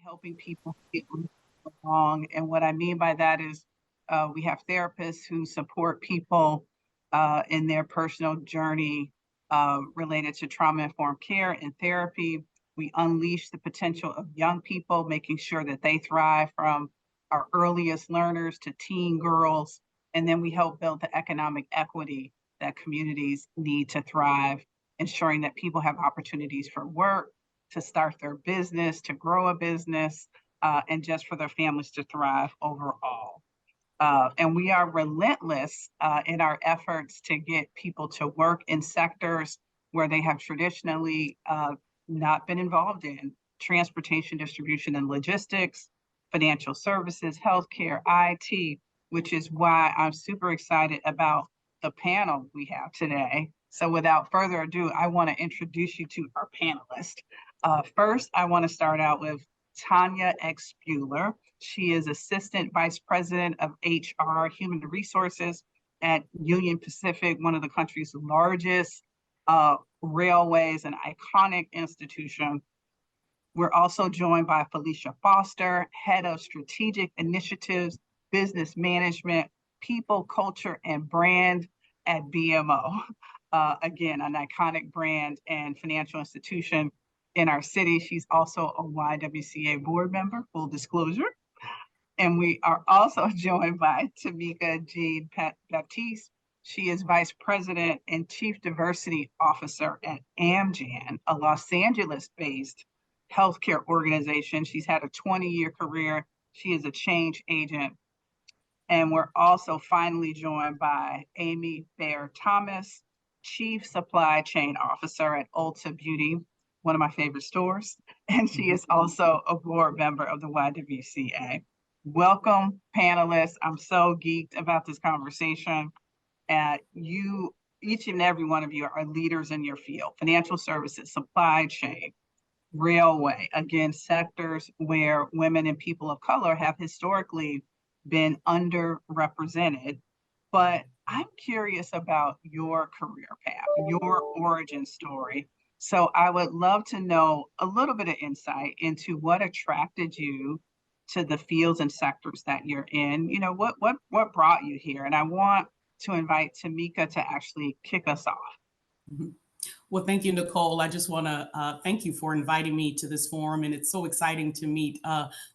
helping people get along. And what I mean by that is we have therapists who support people in their personal journey related to trauma-informed care and therapy. We unleash the potential of young people, making sure that they thrive from our earliest learners to teen girls. And then we help build the economic equity that communities need to thrive, ensuring that people have opportunities for work, to start their business, to grow a business, and just for their families to thrive overall. And we are relentless in our efforts to get people to work in sectors where they have traditionally not been involved in: transportation, distribution, and logistics, financial services, healthcare, IT, which is why I'm super excited about the panel we have today. So without further ado, I want to introduce you to our panelists. First, I want to start out with Tanya X. Bueller. She is Assistant Vice President of HR Human Resources at Union Pacific, one of the country's largest railways, an iconic institution. We're also joined by Felicia Foster, Head of Strategic Initiatives, Business Management, People, Culture, and Brand at BMO. Again, an iconic brand and financial institution in our city. She's also a YWCA board member, full disclosure. And we are also joined by Tamika Jean Baptiste. She is Vice President and Chief Diversity Officer at Amgen, a Los Angeles-based healthcare organization. She's had a 20-year career. She is a change agent. And we're also finally joined by Amy Baer Thomas, Chief Supply Chain Officer at Ulta Beauty, one of my favorite stores. And she is also a board member of the YWCA. Welcome, panelists. I'm so geeked about this conversation. You, each and every one of you, are leaders in your field: financial services, supply chain, railway, again, sectors where women and people of color have historically been underrepresented. But I'm curious about your career path, your origin story. So I would love to know a little bit of insight into what attracted you to the fields and sectors that you're in. You know, what brought you here? And I want to invite Tamika to actually kick us off. Mm-hmm. Well, thank you, Nicole. I just want to thank you for inviting me to this forum, and it's so exciting to meet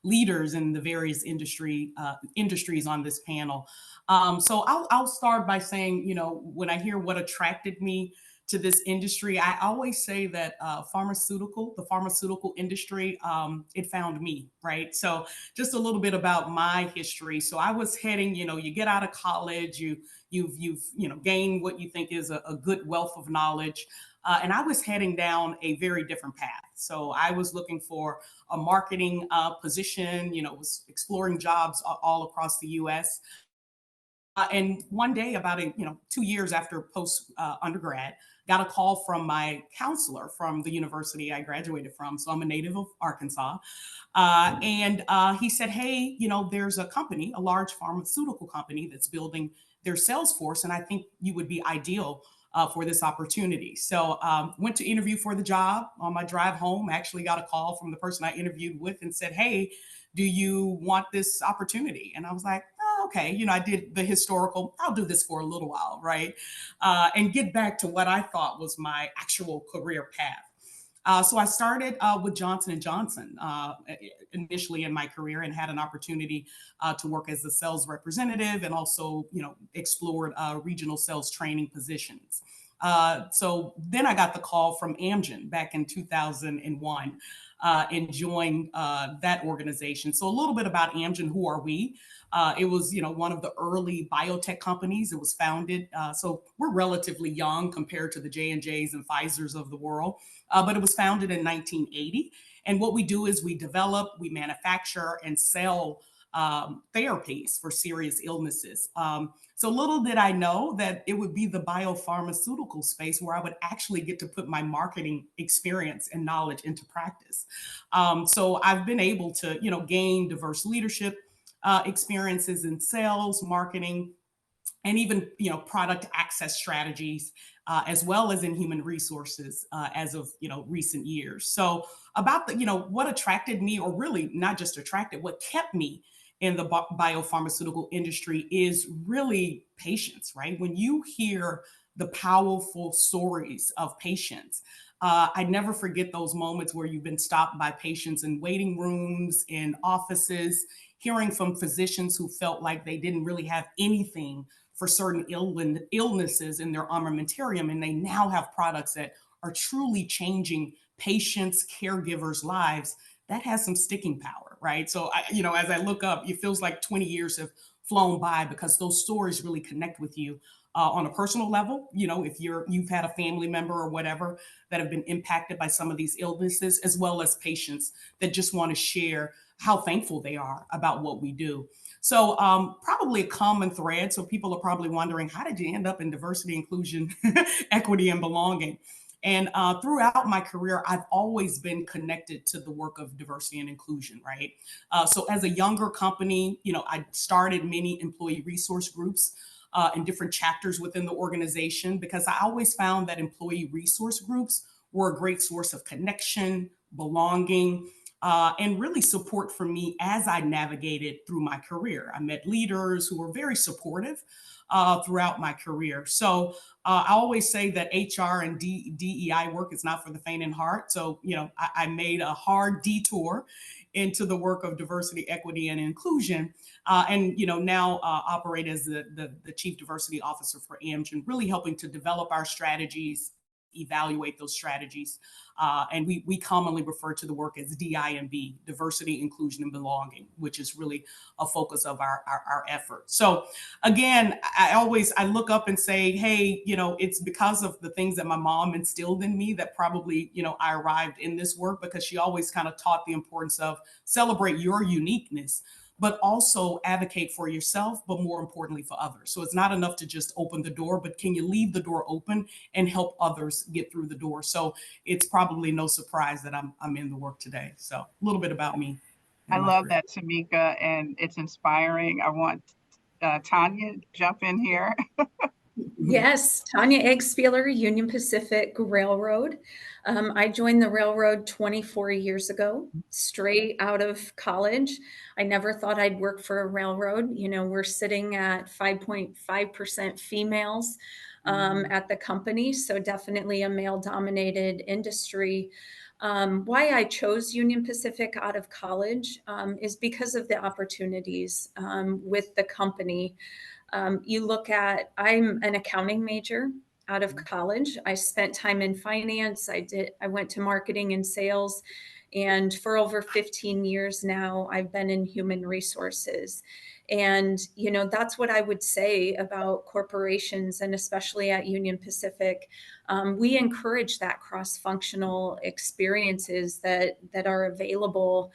leaders in the various industries on this panel. So I'll start by saying, you know, when I hear what attracted me to this industry, I always say that the pharmaceutical industry, it found me, right? So just a little bit about my history. So I was heading, you know, you get out of college, you've gained what you think is a good wealth of knowledge. And I was heading down a very different path. So I was looking for a marketing position, you know, was exploring jobs all across the US. And one day, about 2 years after post undergrad, got a call from my counselor from the university I graduated from. So I'm a native of Arkansas. And he said, hey, you know, there's a company, a large pharmaceutical company that's building their sales force. And I think you would be ideal for this opportunity. So went to interview for the job. On my drive home, actually got a call from the person I interviewed with and said, hey, do you want this opportunity? And I was like, oh, okay. You know, I did the historical, I'll do this for a little while, right? And get back to what I thought was my actual career path. So I started with Johnson & Johnson initially in my career, and had an opportunity to work as a sales representative, and also, you know, explored regional sales training positions. So then I got the call from Amgen back in 2001 and joined that organization. So a little bit about Amgen. Who are we? It was, you know, one of the early biotech companies. It was founded. So we're relatively young compared to the J&Js and Pfizers of the world. But it was founded in 1980. And what we do is we develop, we manufacture, and sell therapies for serious illnesses. So little did I know that it would be the biopharmaceutical space where I would actually get to put my marketing experience and knowledge into practice. So I've been able to, you know, gain diverse leadership experiences in sales, marketing, and even product access strategies, as well as in human resources, as of recent years. So about the what attracted me, or really not just attracted, what kept me in the biopharmaceutical industry is really patience, right? When you hear the powerful stories of patients, I never forget those moments where you've been stopped by patients in waiting rooms, in offices, hearing from physicians who felt like they didn't really have anything for certain illnesses in their armamentarium, and they now have products that are truly changing patients, caregivers' lives. That has some sticking power, right? So, as I look up, it feels like 20 years have flown by because those stories really connect with you on a personal level. If you've had a family member or whatever that have been impacted by some of these illnesses, as well as patients that just want to share how thankful they are about what we do. So probably a common thread. So people are probably wondering, how did you end up in diversity, inclusion, equity, and belonging? And throughout my career, I've always been connected to the work of diversity and inclusion, right? So as a younger company, I started many employee resource groups in different chapters within the organization, because I always found that employee resource groups were a great source of connection, belonging, and really support for me as I navigated through my career. I met leaders who were very supportive throughout my career. So I always say that HR and DEI work is not for the faint in heart. So, I made a hard detour into the work of diversity, equity, and inclusion, and now operate as the chief diversity officer for Amgen, really helping to develop our strategies, evaluate those strategies. And we commonly refer to the work as DIMB, diversity, inclusion, and belonging, which is really a focus of our effort. So again, I look up and say, hey, it's because of the things that my mom instilled in me that probably, I arrived in this work, because she always kind of taught the importance of celebrate your uniqueness, but also advocate for yourself, but more importantly for others. So it's not enough to just open the door, but can you leave the door open and help others get through the door? So it's probably no surprise that I'm in the work today. So a little bit about me I and my love career. that, Tamika, and it's inspiring. I want Tanya to jump in here. Yes, Tanya Eggspieler, Union Pacific Railroad. I joined the railroad 24 years ago, straight out of college. I never thought I'd work for a railroad. We're sitting at 5.5% females at the company, so definitely a male-dominated industry. Why I chose Union Pacific out of college is because of the opportunities with the company. You look at, I'm an accounting major out of college. I spent time in finance. I went to marketing and sales. And for over 15 years now, I've been in human resources. And, that's what I would say about corporations, and especially at Union Pacific. We encourage that cross-functional experiences that are available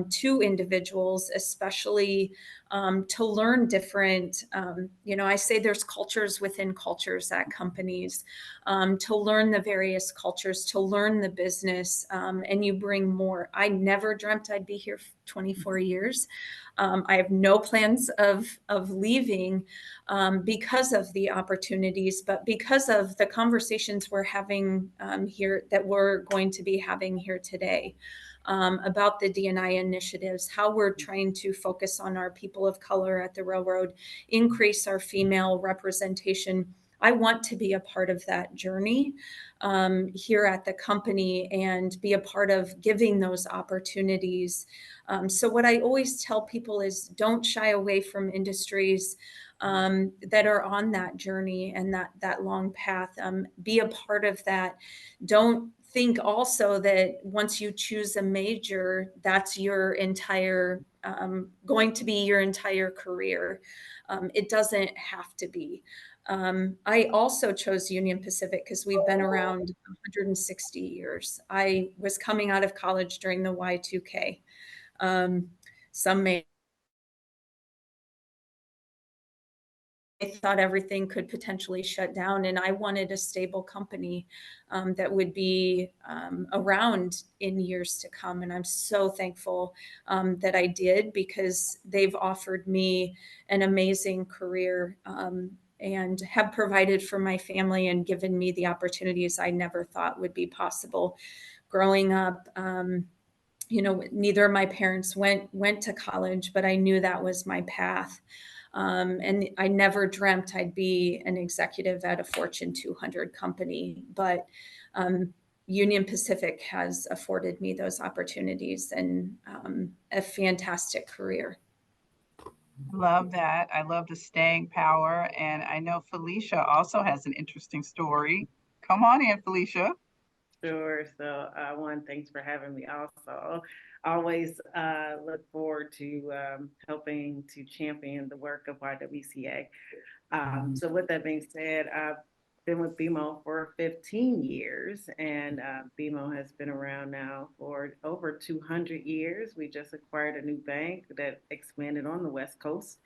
to individuals, especially to learn different, I say there's cultures within cultures at companies, to learn the various cultures, to learn the business, and you bring more. I never dreamt I'd be here 24 years. I have no plans of leaving because of the opportunities, but because of the conversations we're having here, that we're going to be having here today. About the D&I initiatives, how we're trying to focus on our people of color at the railroad, increase our female representation. I want to be a part of that journey here at the company and be a part of giving those opportunities. So what I always tell people is, don't shy away from industries that are on that journey and that long path. Be a part of that. Don't think also that once you choose a major, that's your entire going to be your entire career. It doesn't have to be. I also chose Union Pacific because we've been around 160 years. I was coming out of college during the Y2K. Some may thought everything could potentially shut down, and I wanted a stable company that would be around in years to come. And I'm so thankful that I did, because they've offered me an amazing career and have provided for my family and given me the opportunities I never thought would be possible growing up. Neither of my parents went to college, but I knew that was my path. And I never dreamt I'd be an executive at a Fortune 200 company, but Union Pacific has afforded me those opportunities and a fantastic career. Love that. I love the staying power. And I know Felicia also has an interesting story. Come on in, Felicia. Sure. So, one, thanks for having me. Also, always look forward to helping to champion the work of YWCA. So, with that being said, I've been with BMO for 15 years, and BMO has been around now for over 200 years. We just acquired a new bank that expanded on the West Coast.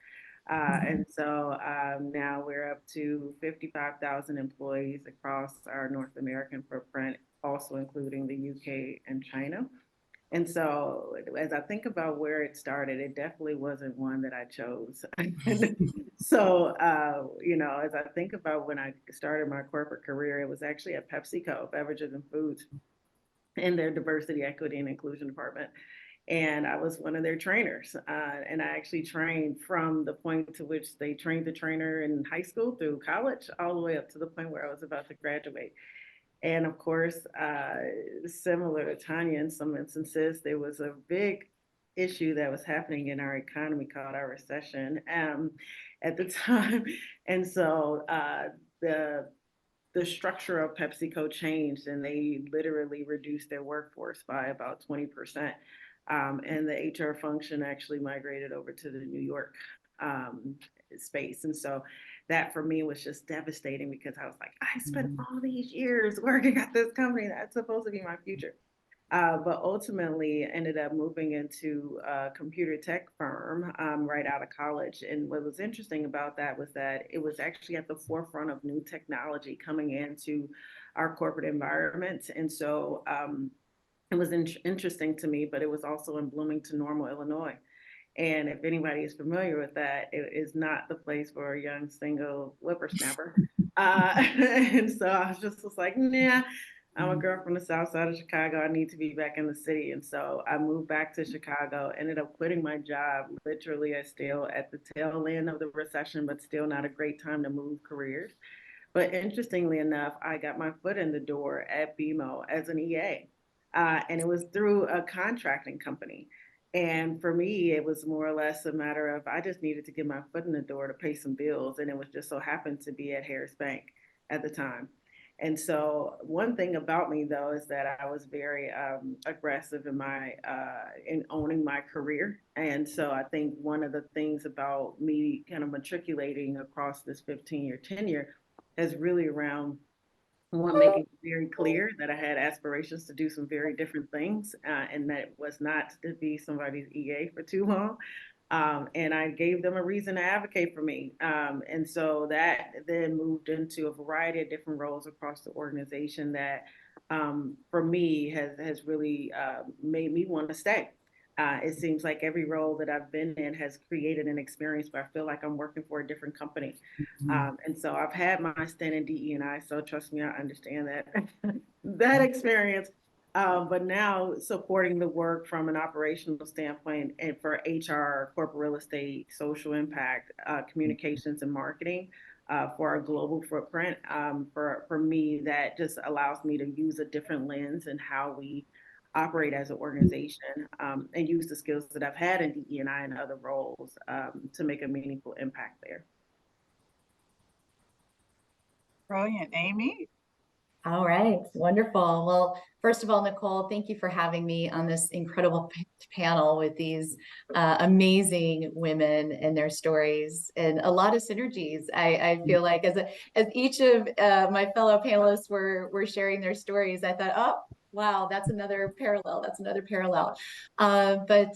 And so now we're up to 55,000 employees across our North American footprint, also including the UK and China. And so as I think about where it started, it definitely wasn't one that I chose. So, as I think about when I started my corporate career, it was actually at PepsiCo, Beverages and Foods, in their diversity, equity, and inclusion department. And I was one of their trainers. And I actually trained from the point to which they trained the trainer in high school through college, all the way up to the point where I was about to graduate. And of course, similar to Tanya, in some instances, there was a big issue that was happening in our economy called our recession at the time. And so the structure of PepsiCo changed, and they literally reduced their workforce by about 20%. And the HR function actually migrated over to the New York space. And so that for me was just devastating, because I was like, I spent all these years working at this company that's supposed to be my future. But ultimately ended up moving into a computer tech firm right out of college. And what was interesting about that was that it was actually at the forefront of new technology coming into our corporate environment. And so it was interesting to me, but it was also in Bloomington Normal, Illinois. And if anybody is familiar with that, it is not the place for a young single whippersnapper. And so I was like, nah, I'm a girl from the south side of Chicago. I need to be back in the city. And so I moved back to Chicago, ended up quitting my job literally still at the tail end of the recession, but still not a great time to move careers. But interestingly enough, I got my foot in the door at BMO as an EA. And it was through a contracting company. And for me, it was more or less a matter of I just needed to get my foot in the door to pay some bills. And it was just so happened to be at Harris Bank at the time. And so one thing about me, though, is that I was very aggressive in owning my career. And so I think one of the things about me kind of matriculating across this 15-year tenure is really around one, making it very clear that I had aspirations to do some very different things, and that it was not to be somebody's EA for too long. And I gave them a reason to advocate for me. And so that then moved into a variety of different roles across the organization that, for me, has really made me want to stay. It seems like every role that I've been in has created an experience where I feel like I'm working for a different company. And so I've had my stint in DE&I, so trust me, I understand that experience. But now supporting the work from an operational standpoint and for HR, corporate real estate, social impact, communications and marketing for our global footprint, for me, that just allows me to use a different lens in how we operate as an organization, and use the skills that I've had in DE&I and other roles to make a meaningful impact there. Brilliant. Amy? All right, wonderful. Well, first of all, Nicole, thank you for having me on this incredible panel with these amazing women and their stories, and a lot of synergies. I feel like as each of my fellow panelists were sharing their stories, I thought, oh, Wow, that's another parallel. That's another parallel. But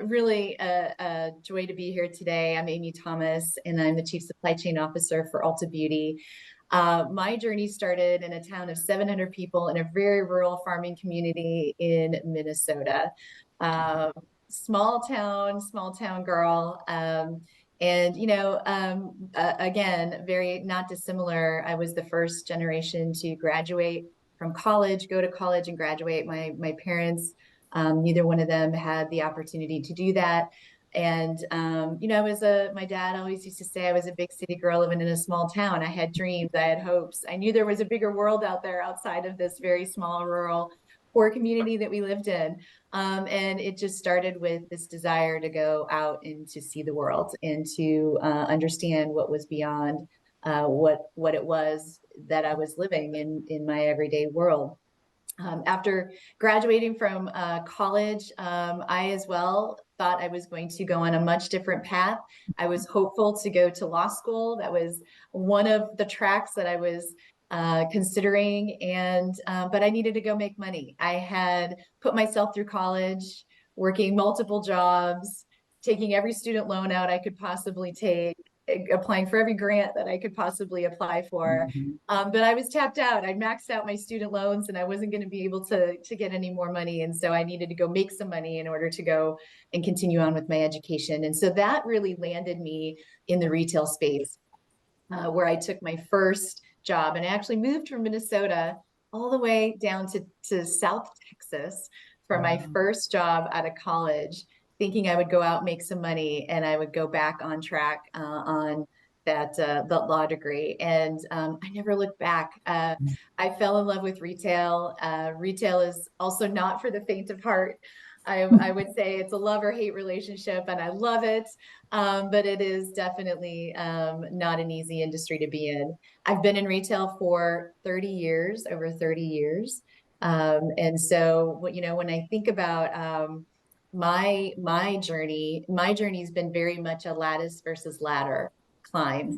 really a joy to be here today. I'm Amy Thomas, and I'm the Chief Supply Chain Officer for Ulta Beauty. My journey started in a town of 700 people in a very rural farming community in Minnesota. Small town girl. And, again, very not dissimilar. I was the first generation to graduate from college, go to college and graduate. My parents, neither one of them had the opportunity to do that. And, my dad always used to say I was a big city girl living in a small town. I had dreams, I had hopes. I knew there was a bigger world out there outside of this very small, rural, poor community that we lived in. And it just started with this desire to go out and to see the world and to understand what was beyond what it was that I was living in my everyday world. After graduating from college, I as well thought I was going to go on a much different path. I was hopeful to go to law school. That was one of the tracks that I was considering, but I needed to go make money. I had put myself through college, working multiple jobs, taking every student loan out I could possibly take, applying for every grant that I could possibly apply for. But I was tapped out. I maxed out my student loans and I wasn't going to be able to get any more money. And so I needed to go make some money in order to go and continue on with my education. And so that really landed me in the retail space, where I took my first job, and I actually moved from Minnesota all the way down to South Texas for my first job out of college, thinking I would go out, make some money, and I would go back on track on that law degree. And I never looked back. I fell in love with retail. Retail is also not for the faint of heart. I would say it's a love or hate relationship, and I love it. But it is definitely not an easy industry to be in. I've been in retail for 30 years, over 30 years. And so, when I think about my journey has been very much a lattice versus ladder climb.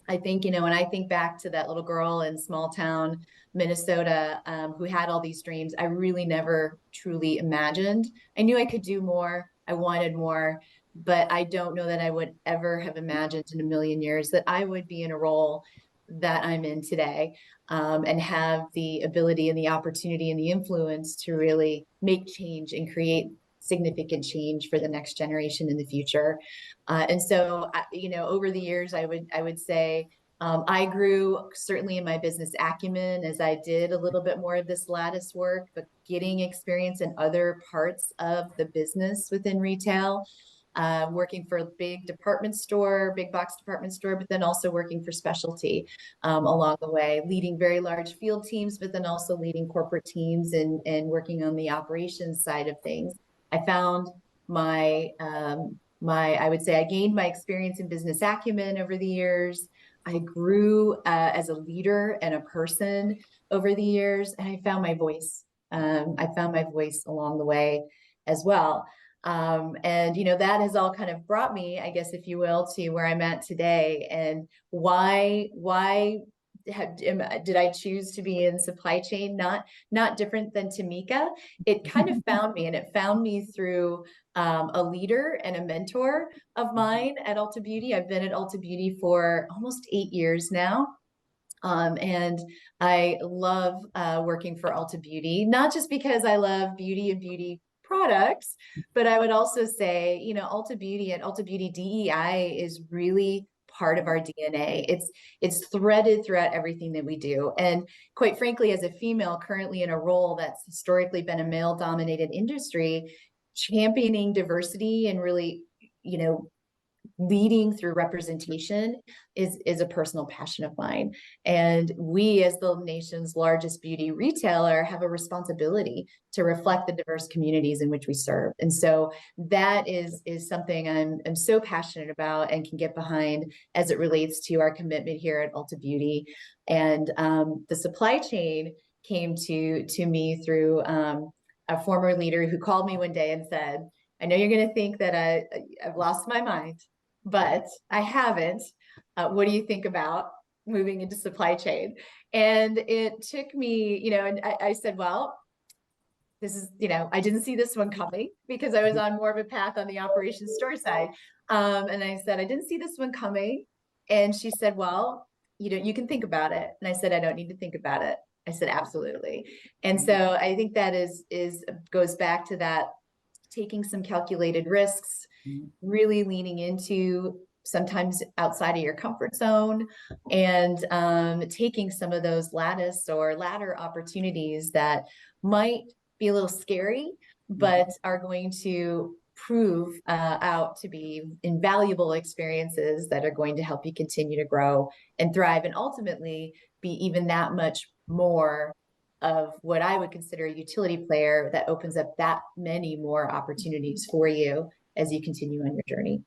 I think, when I think back to that little girl in small town Minnesota, who had all these dreams, I really never truly imagined. I knew I could do more. I wanted more, but I don't know that I would ever have imagined in a million years that I would be in a role that I'm in today, and have the ability and the opportunity and the influence to really make change and create significant change for the next generation in the future. And so, over the years, I would say I grew certainly in my business acumen as I did a little bit more of this lattice work, but getting experience in other parts of the business within retail, working for a big box department store, but then also working for specialty along the way, leading very large field teams, but then also leading corporate teams and working on the operations side of things. I found I would say I gained my experience in business acumen over the years. I grew as a leader and a person over the years, and I found my voice. I found my voice along the way as well. And that has all kind of brought me, I guess, if you will, to where I'm at today. And why did I choose to be in supply chain? Not different than Tamika. It kind of found me, and it found me through a leader and a mentor of mine at Ulta Beauty. I've been at Ulta Beauty for almost 8 years now. And I love working for Ulta Beauty, not just because I love beauty and beauty products, but I would also say, Ulta Beauty and Ulta Beauty DEI is really part of our DNA. It's threaded throughout everything that we do. And quite frankly, as a female currently in a role that's historically been a male-dominated industry, championing diversity and really, leading through representation is a personal passion of mine. And we, as the nation's largest beauty retailer, have a responsibility to reflect the diverse communities in which we serve. And so that is something I'm so passionate about and can get behind as it relates to our commitment here at Ulta Beauty. And the supply chain came to me through a former leader who called me one day and said, "I know you're going to think that I've lost my mind, but I haven't. What do you think about moving into supply chain?" And it took me, and I said, well, this is, I didn't see this one coming because I was on more of a path on the operations store side. And I said, I didn't see this one coming. And she said, well, you can think about it. And I said, I don't need to think about it. I said, absolutely. And so I think that goes back to that, taking some calculated risks, really leaning into sometimes outside of your comfort zone, and taking some of those lattice or ladder opportunities that might be a little scary, but are going to prove out to be invaluable experiences that are going to help you continue to grow and thrive, and ultimately be even that much more of what I would consider a utility player that opens up that many more opportunities for you as you continue on your journey.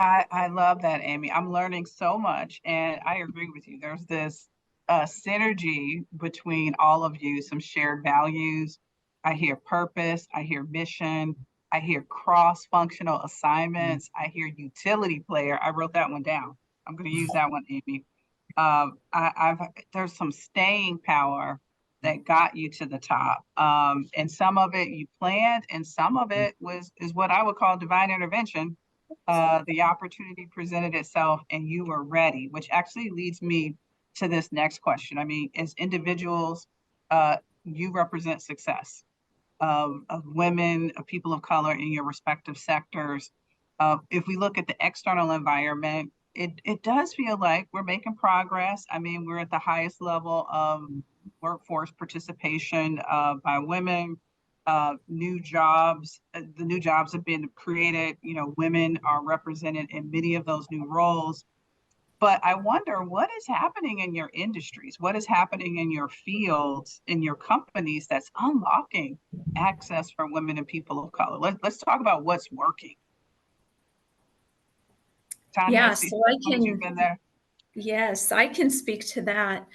I love that, Amy. I'm learning so much, and I agree with you. There's this synergy between all of you, some shared values. I hear purpose, I hear mission, I hear cross-functional assignments, I hear utility player. I wrote that one down. I'm going to use that one, Amy. There's some staying power that got you to the top, and some of it you planned, and some of it is what I would call divine intervention. The opportunity presented itself and you were ready, which actually leads me to this next question. I mean, as individuals, you represent success of women, of people of color in your respective sectors. If we look at the external environment, it does feel like we're making progress. I mean, we're at the highest level of workforce participation by women. New jobs, the new jobs have been created. Women are represented in many of those new roles. But I wonder what is happening in your industries, what is happening in your fields, in your companies that's unlocking access for women and people of color. Let's talk about what's working. Tanya, Yeah, so I can. You've been there. Yes, I can speak to that.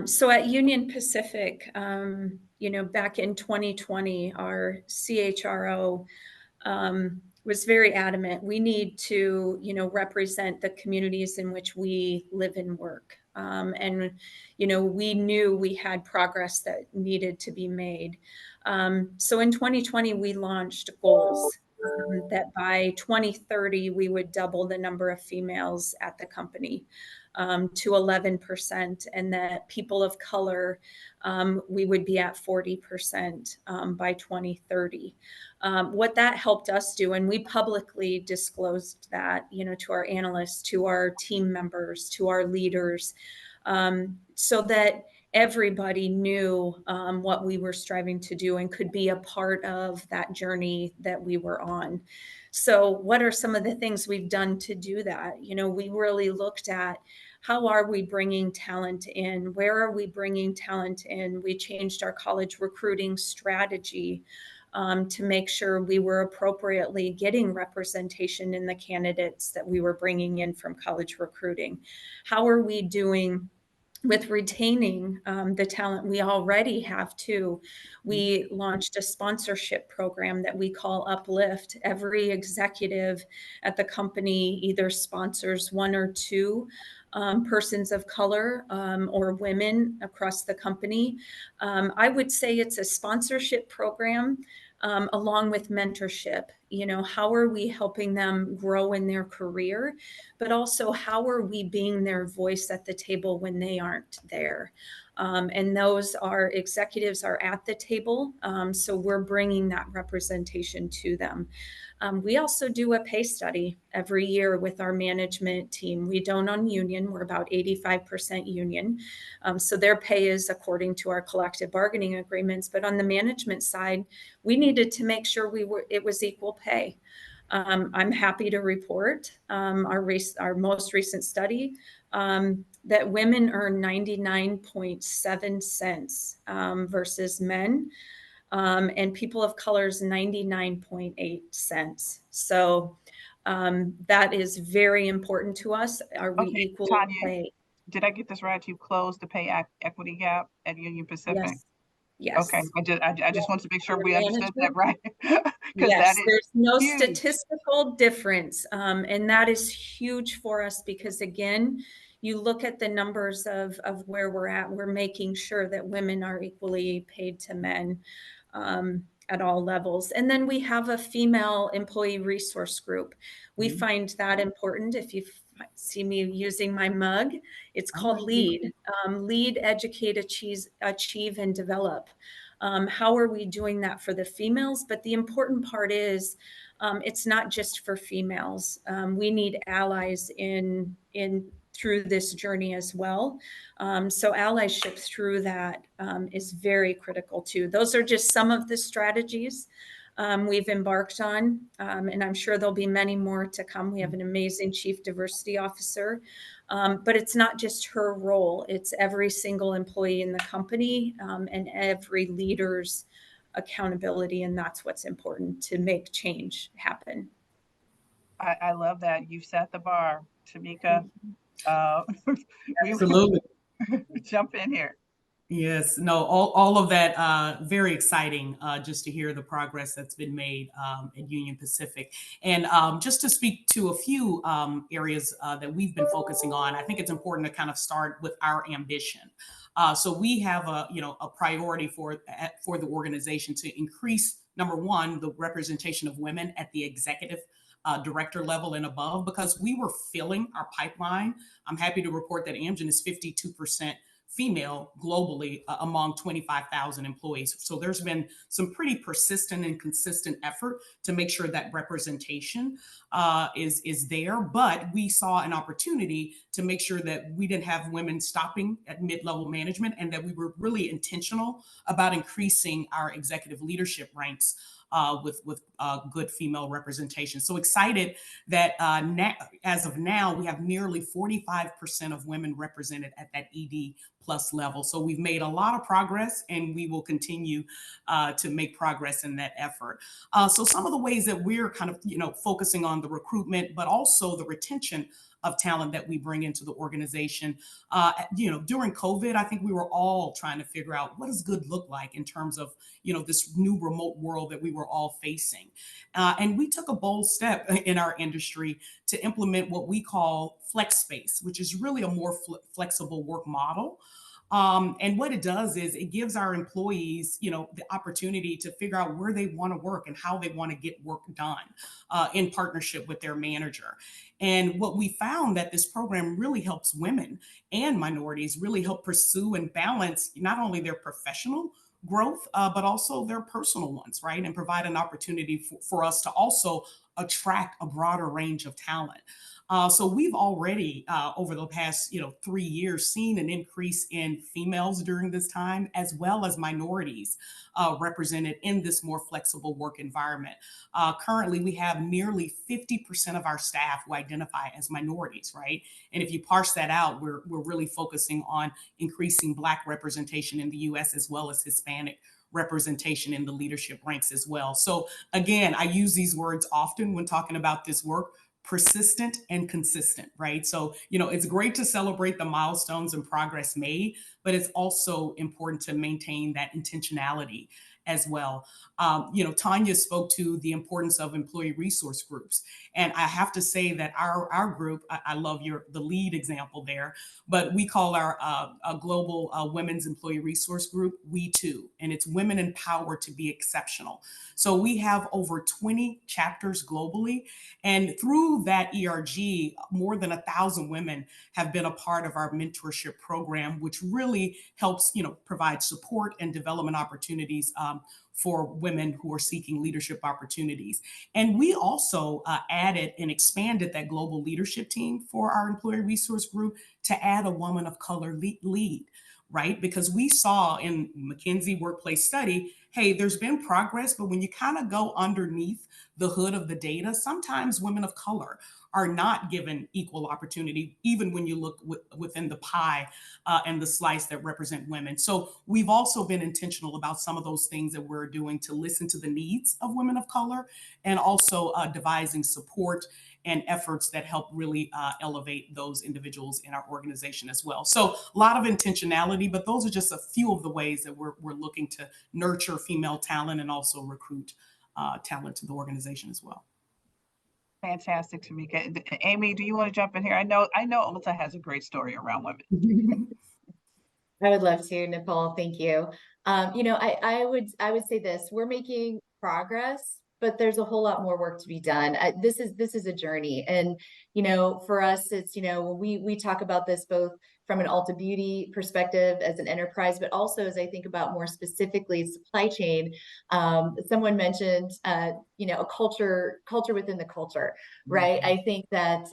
So at Union Pacific, back in 2020, our CHRO was very adamant. We need to, represent the communities in which we live and work. And, we knew we had progress that needed to be made. So in 2020, we launched goals that by 2030, we would double the number of females at the company to 11%, and that people of color, we would be at 40% by 2030. What that helped us do, and we publicly disclosed that, to our analysts, to our team members, to our leaders, so that everybody knew what we were striving to do and could be a part of that journey that we were on. So what are some of the things we've done to do that? We really looked at how are we bringing talent in? Where are we bringing talent in? We changed our college recruiting strategy to make sure we were appropriately getting representation in the candidates that we were bringing in from college recruiting. How are we doing with retaining the talent we already have too? We launched a sponsorship program that we call Uplift. Every executive at the company either sponsors one or two persons of color or women across the company. I would say it's a sponsorship program along with mentorship. How are we helping them grow in their career, but also how are we being their voice at the table when they aren't there? And those are executives are at the table. So we're bringing that representation to them. We also do a pay study every year with our management team. We don't own union. We're about 85% union. So their pay is according to our collective bargaining agreements. But on the management side, we needed to make sure it was equal pay. I'm happy to report our most recent study that women earn 99.7 cents versus men. And people of color's 99.8 cents. So that is very important to us. Are we equal Tanya, pay? Did I get this right? You closed the pay equity gap at Union Pacific? Yes. Yes. Okay, I just want to make sure we understood that right. Yes, there's no huge. statistical difference. And that is huge for us because, again, you look at the numbers of where we're at, we're making sure that women are equally paid to men. at all levels. And then we have a female employee resource group. We Mhm. find that important. If you see me using my mug, it's called Oh. LEAD. Lead, Educate, Achieve, and Develop. How are we doing that for the females? But the important part is it's not just for females. We need allies in through this journey as well. So allyship through that is very critical too. Those are just some of the strategies we've embarked on, and I'm sure there'll be many more to come. We have an amazing chief diversity officer, but it's not just her role, it's every single employee in the company and every leader's accountability, and that's what's important to make change happen. I love that. You've set the bar, Tamika. Uh, we Absolutely. jump in here. Yes, no, all of that, very exciting, just to hear the progress that's been made at Union Pacific. And just to speak to a few areas that we've been focusing on, I think it's important to kind of start with our ambition. So we have a priority for the organization to increase, number one, the representation of women at the executive director level and above, because we were filling our pipeline. I'm happy to report that Amgen is 52% female globally among 25,000 employees. So there's been some pretty persistent and consistent effort to make sure that representation is there. But we saw an opportunity to make sure that we didn't have women stopping at mid-level management, and that we were really intentional about increasing our executive leadership ranks with good female representation. So excited that as of now, we have nearly 45% of women represented at that ED plus level. So we've made a lot of progress, and we will continue to make progress in that effort. So some of the ways that we're kind of focusing on the recruitment, but also the retention of talent that we bring into the organization. During COVID, I think we were all trying to figure out what does good look like in terms of, this new remote world that we were all facing. And we took a bold step in our industry to implement what we call flex space, which is really a more flexible work model. And what it does is it gives our employees, the opportunity to figure out where they want to work and how they want to get work done in partnership with their manager. And what we found that this program really helps women and minorities really help pursue and balance not only their professional growth, but also their personal ones, right? And provide an opportunity for us to also attract a broader range of talent. So we've already, over the past 3 years, seen an increase in females during this time, as well as minorities represented in this more flexible work environment. Currently, we have nearly 50% of our staff who identify as minorities, right? And if you parse that out, we're really focusing on increasing Black representation in the U.S. as well as Hispanic representation in the leadership ranks as well. So again, I use these words often when talking about this work: persistent and consistent, right? So, it's great to celebrate the milestones and progress made, but it's also important to maintain that intentionality as well. Tanya spoke to the importance of employee resource groups. And I have to say that our group, I love the lead example there, but we call our global women's employee resource group, We Too, and it's Women Empowered to Be Exceptional. So we have over 20 chapters globally. And through that ERG, more than 1,000 women have been a part of our mentorship program, which really helps, provide support and development opportunities for women who are seeking leadership opportunities. And we also added and expanded that global leadership team for our employee resource group to add a woman of color lead, right? Because we saw in McKinsey Workplace Study, hey, there's been progress, but when you kind of go underneath the hood of the data, sometimes women of color are not given equal opportunity, even when you look within the pie and the slice that represent women. So we've also been intentional about some of those things that we're doing to listen to the needs of women of color, and also devising support and efforts that help really elevate those individuals in our organization as well. So a lot of intentionality, but those are just a few of the ways that we're looking to nurture female talent and also recruit talent to the organization as well. Fantastic, Tamika. Amy, do you want to jump in here? I know Ulta has a great story around women. I would love to, Nicole. Thank you. I would say this: we're making progress, but there's a whole lot more work to be done. This is a journey, and for us, it's when we talk about this both from an Ulta Beauty perspective as an enterprise, but also as I think about more specifically supply chain. Someone mentioned, a culture within the culture, right? I think that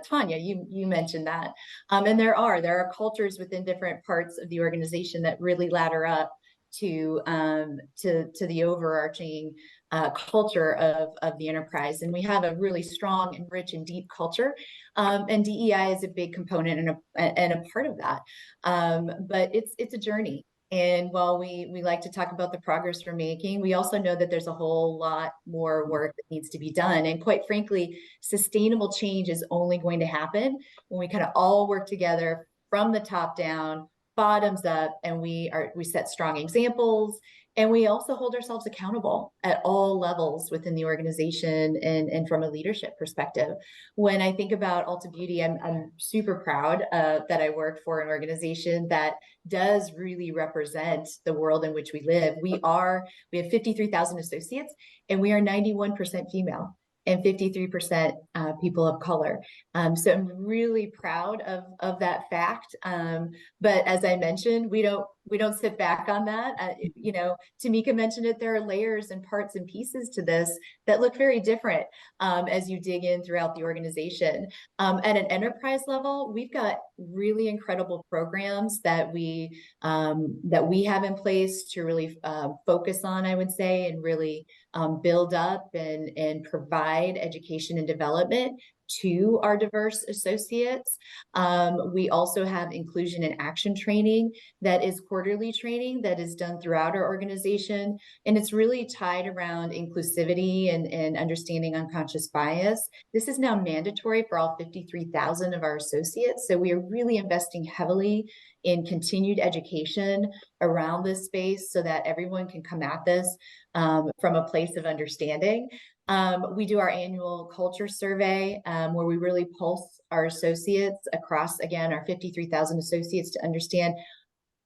Tanya, you mentioned that. And there are cultures within different parts of the organization that really ladder up to the overarching culture of the enterprise. And we have a really strong and rich and deep culture. And DEI is a big component and a part of that. But it's a journey. And while we like to talk about the progress we're making, we also know that there's a whole lot more work that needs to be done. And quite frankly, sustainable change is only going to happen when we kind of all work together from the top down, bottoms up, and we set strong examples, and we also hold ourselves accountable at all levels within the organization and from a leadership perspective. When I think about Ulta Beauty, I'm super proud that I work for an organization that does really represent the world in which we live. We have 53,000 associates, and we are 91% female and 53% people of color. So I'm really proud of that fact. But as I mentioned, we don't sit back on that. Tamika mentioned it. There are layers and parts and pieces to this that look very different as you dig in throughout the organization. At an enterprise level, we've got really incredible programs that we have in place to really focus on, I would say, and really build up and provide education and development to our diverse associates. We also have inclusion and action training that is quarterly training that is done throughout our organization. And it's really tied around inclusivity and understanding unconscious bias. This is now mandatory for all 53,000 of our associates. So we are really investing heavily in continued education around this space so that everyone can come at this from a place of understanding. We do our annual culture survey where we really pulse our associates across, again, our 53,000 associates to understand,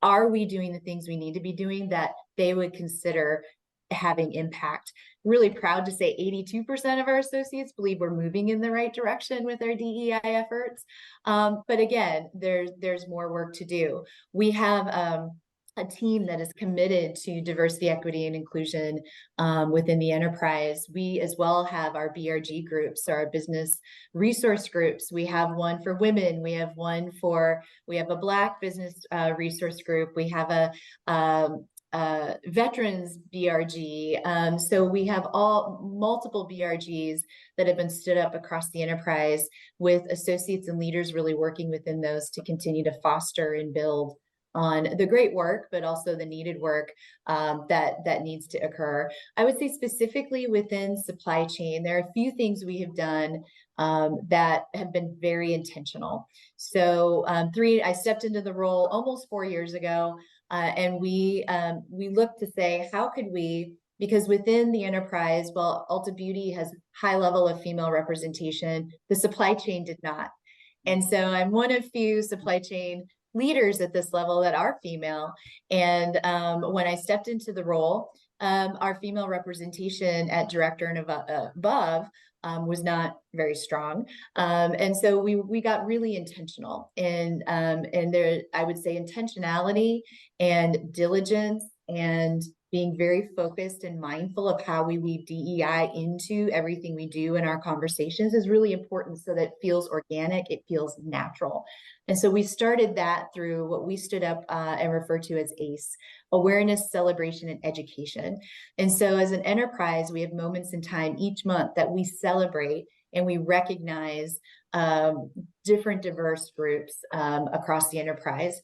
are we doing the things we need to be doing that they would consider having impact? Really proud to say 82% of our associates believe we're moving in the right direction with our DEI efforts. But again, there's more work to do. We have a team that is committed to diversity, equity, and inclusion within the enterprise. We as well have our BRG groups, our business resource groups. We have one for women. We have a Black business resource group. We have a veterans BRG. So we have multiple BRGs that have been stood up across the enterprise with associates and leaders really working within those to continue to foster and build on the great work, but also the needed work that needs to occur. I would say specifically within supply chain, there are a few things we have done that have been very intentional. So I stepped into the role almost 4 years ago, and we looked to say, how could we, because within the enterprise, while Ulta Beauty has high level of female representation, the supply chain did not. And so I'm one of few supply chain leaders at this level that are female. And when I stepped into the role, our female representation at director and above was not very strong. And so we got really intentional and there, I would say intentionality and diligence and being very focused and mindful of how we weave DEI into everything we do in our conversations is really important so that it feels organic, it feels natural. And so we started that through what we stood up and referred to as ACE, Awareness, Celebration, and Education. And so as an enterprise, we have moments in time each month that we celebrate and we recognize different diverse groups across the enterprise.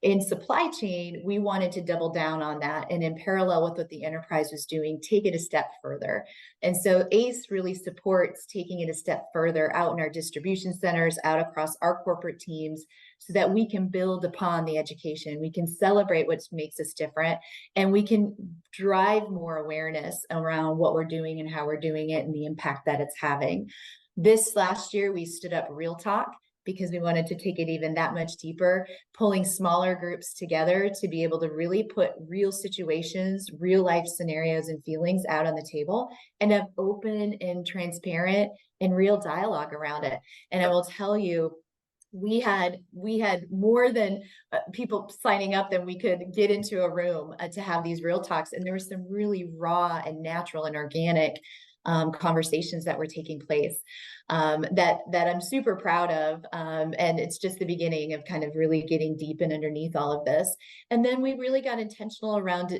In supply chain, we wanted to double down on that and in parallel with what the enterprise was doing, take it a step further. And so ACE really supports taking it a step further out in our distribution centers, out across our corporate teams, so that we can build upon the education, we can celebrate what makes us different, and we can drive more awareness around what we're doing and how we're doing it and the impact that it's having. This last year, we stood up Real Talk, because we wanted to take it even that much deeper, pulling smaller groups together to be able to really put real situations, real life scenarios and feelings out on the table and have open and transparent and real dialogue around it. And I will tell you, we had more than people signing up than we could get into a room to have these real talks. And there was some really raw and natural and organic conversations that were taking place that I'm super proud of. And it's just the beginning of kind of really getting deep and underneath all of this. And then we really got intentional around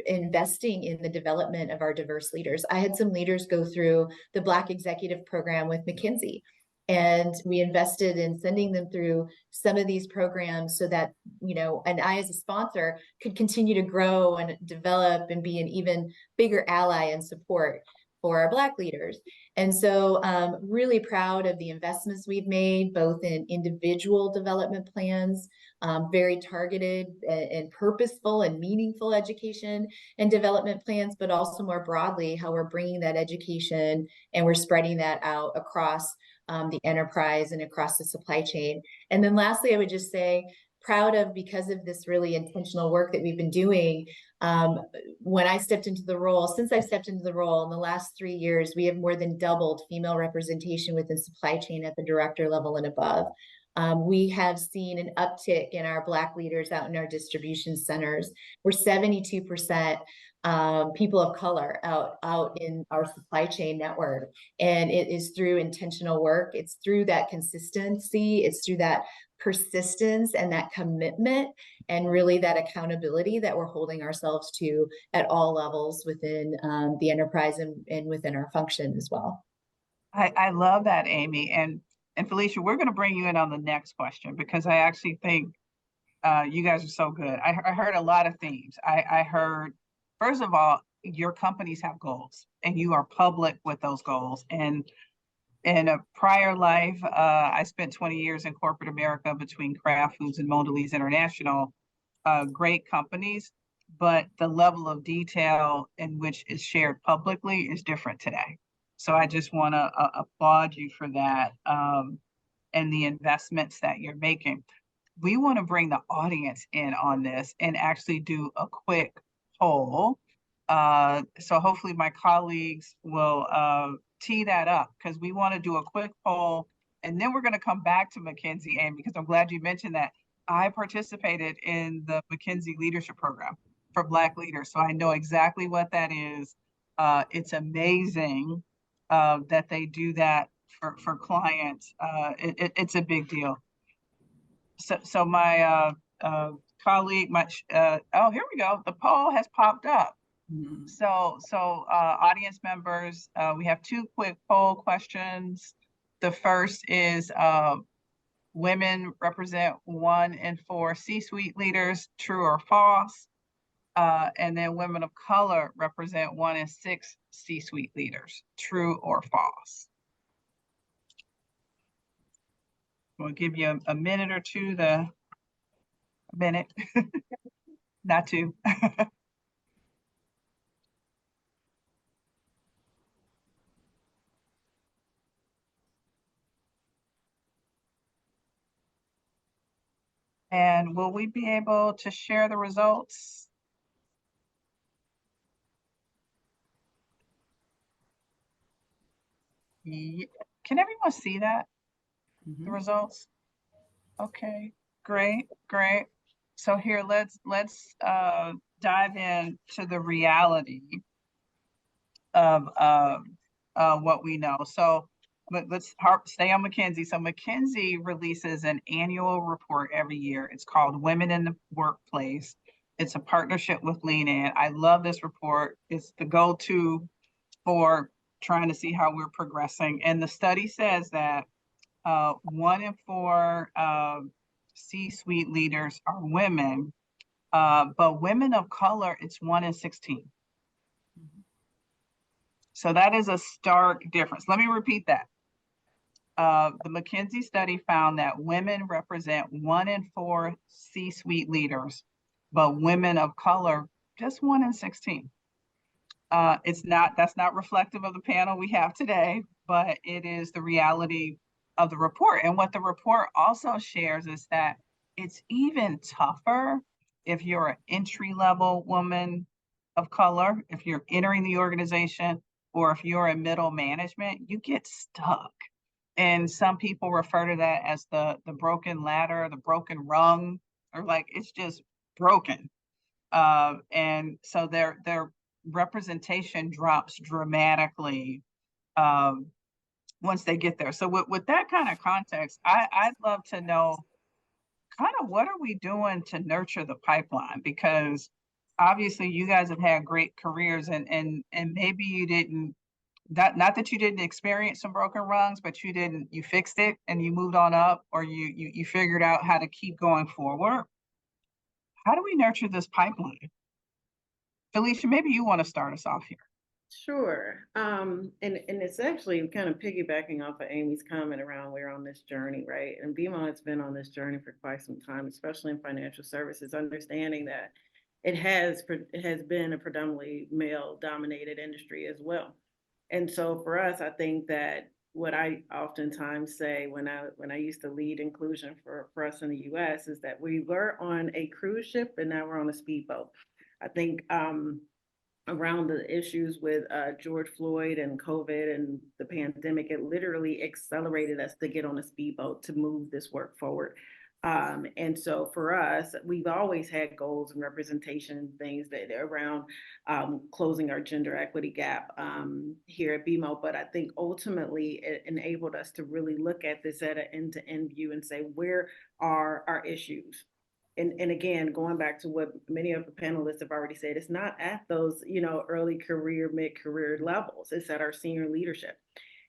investing in the development of our diverse leaders. I had some leaders go through the Black Executive Program with McKinsey. And we invested in sending them through some of these programs so that, you know, and I as a sponsor could continue to grow and develop and be an even bigger ally and support for our Black leaders. And so really proud of the investments we've made, both in individual development plans, very targeted and purposeful and meaningful education and development plans, but also more broadly, how we're bringing that education and we're spreading that out across the enterprise and across the supply chain. And then lastly, I would just say, proud of, because of this really intentional work that we've been doing. When I stepped into the role, since I've stepped into the role in the last 3 years, we have more than doubled female representation within supply chain at the director level and above. We have seen an uptick in our Black leaders out in our distribution centers. We're 72% people of color out in our supply chain network. And it is through intentional work. It's through that consistency. It's through that persistence and that commitment and really that accountability that we're holding ourselves to at all levels within the enterprise and within our function as well. I love that, Amy. And Felicia, we're going to bring you in on the next question because I actually think you guys are so good. I heard a lot of themes. I heard, first of all, your companies have goals and you are public with those goals. And in a prior life, I spent 20 years in corporate America between Kraft Foods and Mondelez International, great companies, but the level of detail in which is shared publicly is different today. So I just want to applaud you for that and the investments that you're making. We want to bring the audience in on this and actually do a quick poll. So hopefully my colleagues will tee that up because we want to do a quick poll and then we're going to come back to McKinsey, Amy, because I'm glad you mentioned that. I participated in the McKinsey Leadership Program for Black leaders, so I know exactly what that is. It's amazing that they do that for clients. It's a big deal. So my colleague, oh, here we go. The poll has popped up. Mm-hmm. So audience members, we have 2 quick poll questions. The first is women represent 1 in 4 C-suite leaders, true or false? And then women of color represent 1 in 6 C-suite leaders, true or false? We'll give you a minute or two a minute, not 2. And will we be able to share the results? Yeah. Can everyone see that? Mm-hmm. The results? Okay, great. So here, let's dive into the reality of what we know. So let's stay on McKinsey. So McKinsey releases an annual report every year. It's called Women in the Workplace. It's a partnership with Lean In. I love this report. It's the go-to for trying to see how we're progressing. And the study says that 1 in 4 C-suite leaders are women, but women of color, it's 1 in 16. So that is a stark difference. Let me repeat that. The McKinsey study found that women represent 1 in 4 C-suite leaders, but women of color, just 1 in 16. That's not reflective of the panel we have today, but it is the reality of the report. And what the report also shares is that it's even tougher if you're an entry level woman of color, if you're entering the organization, or if you're in middle management, you get stuck. And some people refer to that as the broken ladder, the broken rung, or like it's just broken. And so their representation drops dramatically um, once they get there. So with that kind of context, I'd love to know kind of what are we doing to nurture the pipeline? Because obviously you guys have had great careers and maybe you didn't not that you didn't experience some broken rungs, but you fixed it and you moved on up, or you figured out how to keep going forward. How do we nurture this pipeline? Felicia, maybe you want to start us off here. Sure. And it's actually kind of piggybacking off of Amy's comment around we're on this journey, right? And BMO has been on this journey for quite some time, especially in financial services, understanding that it has been a predominantly male dominated industry as well. And so for us, I think that what I oftentimes say when I used to lead inclusion for us in the US is that we were on a cruise ship and now we're on a speedboat. I think around the issues with George Floyd and COVID and the pandemic, it literally accelerated us to get on a speedboat to move this work forward. And so for us, we've always had goals and representation and things that around closing our gender equity gap here at BMO. But I think ultimately it enabled us to really look at this at an end-to-end view and say, where are our issues? And again, going back to what many of the panelists have already said, it's not at those, early career, mid-career levels. It's at our senior leadership.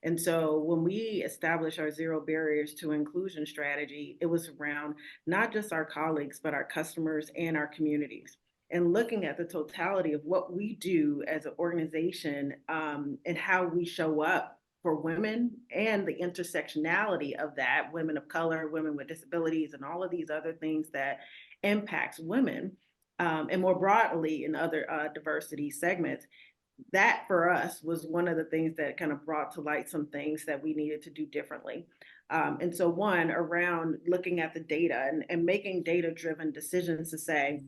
And so when we established our zero barriers to inclusion strategy, it was around not just our colleagues, but our customers and our communities. And looking at the totality of what we do as an organization and how we show up for women and the intersectionality of that, women of color, women with disabilities, and all of these other things that impacts women, and more broadly in other diversity segments. That for us was one of the things that kind of brought to light some things that we needed to do differently. And so one, around looking at the data and making data-driven decisions to say,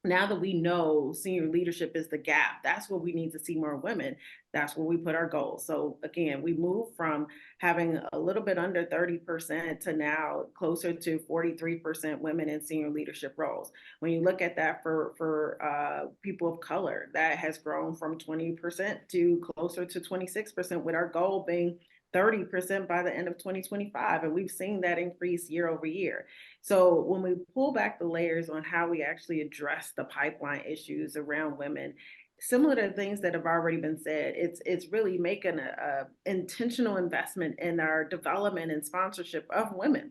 now that we know senior leadership is the gap, that's where we need to see more women. That's where we put our goals. So again, we moved from having a little bit under 30% to now closer to 43% women in senior leadership roles. When you look at that for people of color, that has grown from 20% to closer to 26%, with our goal being 30% by the end of 2025. And we've seen that increase year over year. So when we pull back the layers on how we actually address the pipeline issues around women, similar to things that have already been said, it's really making a intentional investment in our development and sponsorship of women.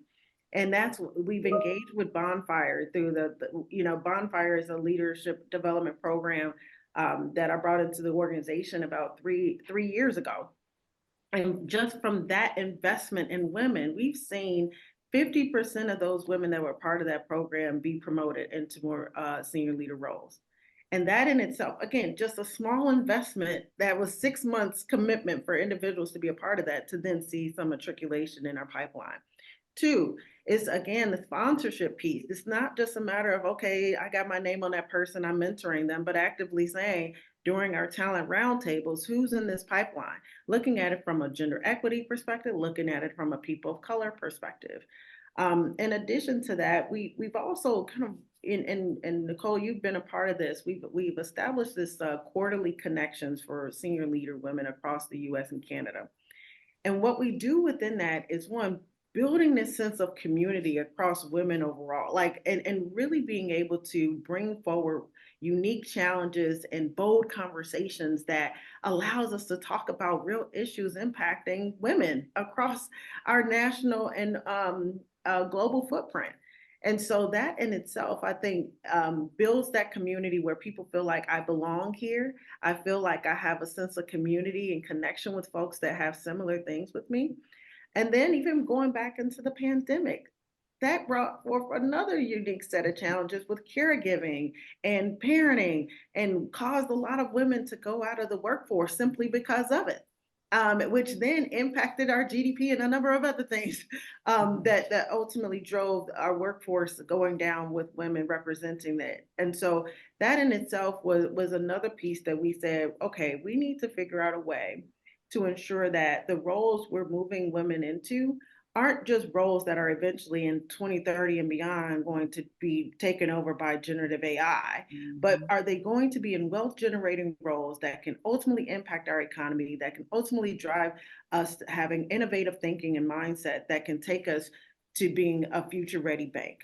And that's what we've engaged with Bonfire through Bonfire is a leadership development program that I brought into the organization about three years ago. And just from that investment in women, we've seen 50% of those women that were part of that program be promoted into more senior leader roles. And that in itself, again, just a small investment that was 6 months commitment for individuals to be a part of that, to then see some matriculation in our pipeline. Two is, again, the sponsorship piece. It's not just a matter of, okay, I got my name on that person, I'm mentoring them, but actively saying during our talent roundtables, who's in this pipeline, looking at it from a gender equity perspective, looking at it from a people of color perspective. In addition to that, we've also kind of, and Nicole, you've been a part of this. We've established this quarterly connections for senior leader women across the U.S. and Canada. And what we do within that is, one, building this sense of community across women overall, and really being able to bring forward unique challenges and bold conversations that allows us to talk about real issues impacting women across our national and global footprint. And so that in itself, I think, builds that community where people feel like I belong here. I feel like I have a sense of community and connection with folks that have similar things with me. And then even going back into the pandemic, that brought forth another unique set of challenges with caregiving and parenting, and caused a lot of women to go out of the workforce simply because of it. which then impacted our GDP and a number of other things that ultimately drove our workforce going down with women representing that. And so that in itself was another piece that we said, okay, we need to figure out a way to ensure that the roles we're moving women into aren't just roles that are eventually in 2030 and beyond going to be taken over by generative AI, but are they going to be in wealth generating roles that can ultimately impact our economy, that can ultimately drive us having innovative thinking and mindset that can take us to being a future ready bank.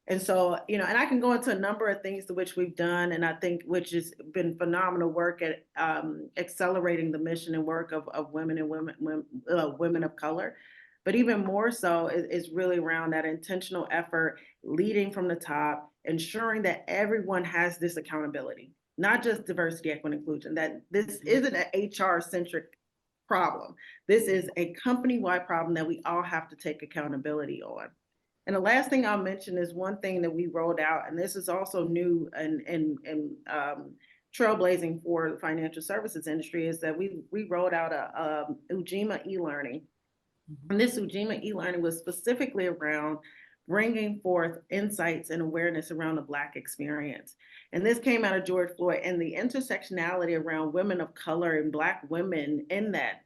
And so, and I can go into a number of things to which we've done, and I think which has been phenomenal work at accelerating the mission and work of women and women of color. But even more so is really around that intentional effort, leading from the top, ensuring that everyone has this accountability, not just diversity, equity, inclusion, that this isn't an HR-centric problem. This is a company-wide problem that we all have to take accountability on. And the last thing I'll mention is one thing that we rolled out, and this is also new and trailblazing for the financial services industry, is that we rolled out a Ujima e-learning. And this Ujima e-learning was specifically around bringing forth insights and awareness around the Black experience. And this came out of George Floyd, and the intersectionality around women of color and Black women in that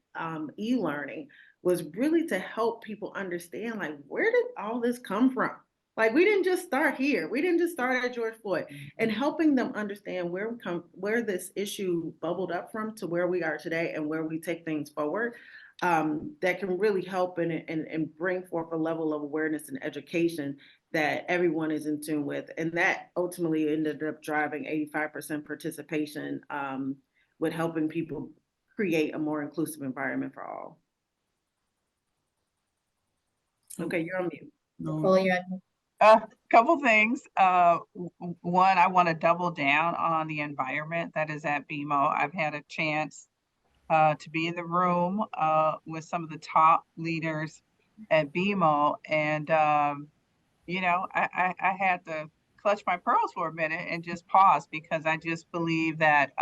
e-learning was really to help people understand, like, where did all this come from? Like, we didn't just start here. We didn't just start at George Floyd, and helping them understand where this issue bubbled up from to where we are today and where we take things forward. That can really help and bring forth a level of awareness and education that everyone is in tune with. And that ultimately ended up driving 85% participation with helping people create a more inclusive environment for all. Okay, you're on mute. Nicole, you're on. Couple things. One, I want to double down on the environment that is at BMO. I've had a chance to be in the room with some of the top leaders at BMO, and I had to clutch my pearls for a minute and just pause, because I just believe that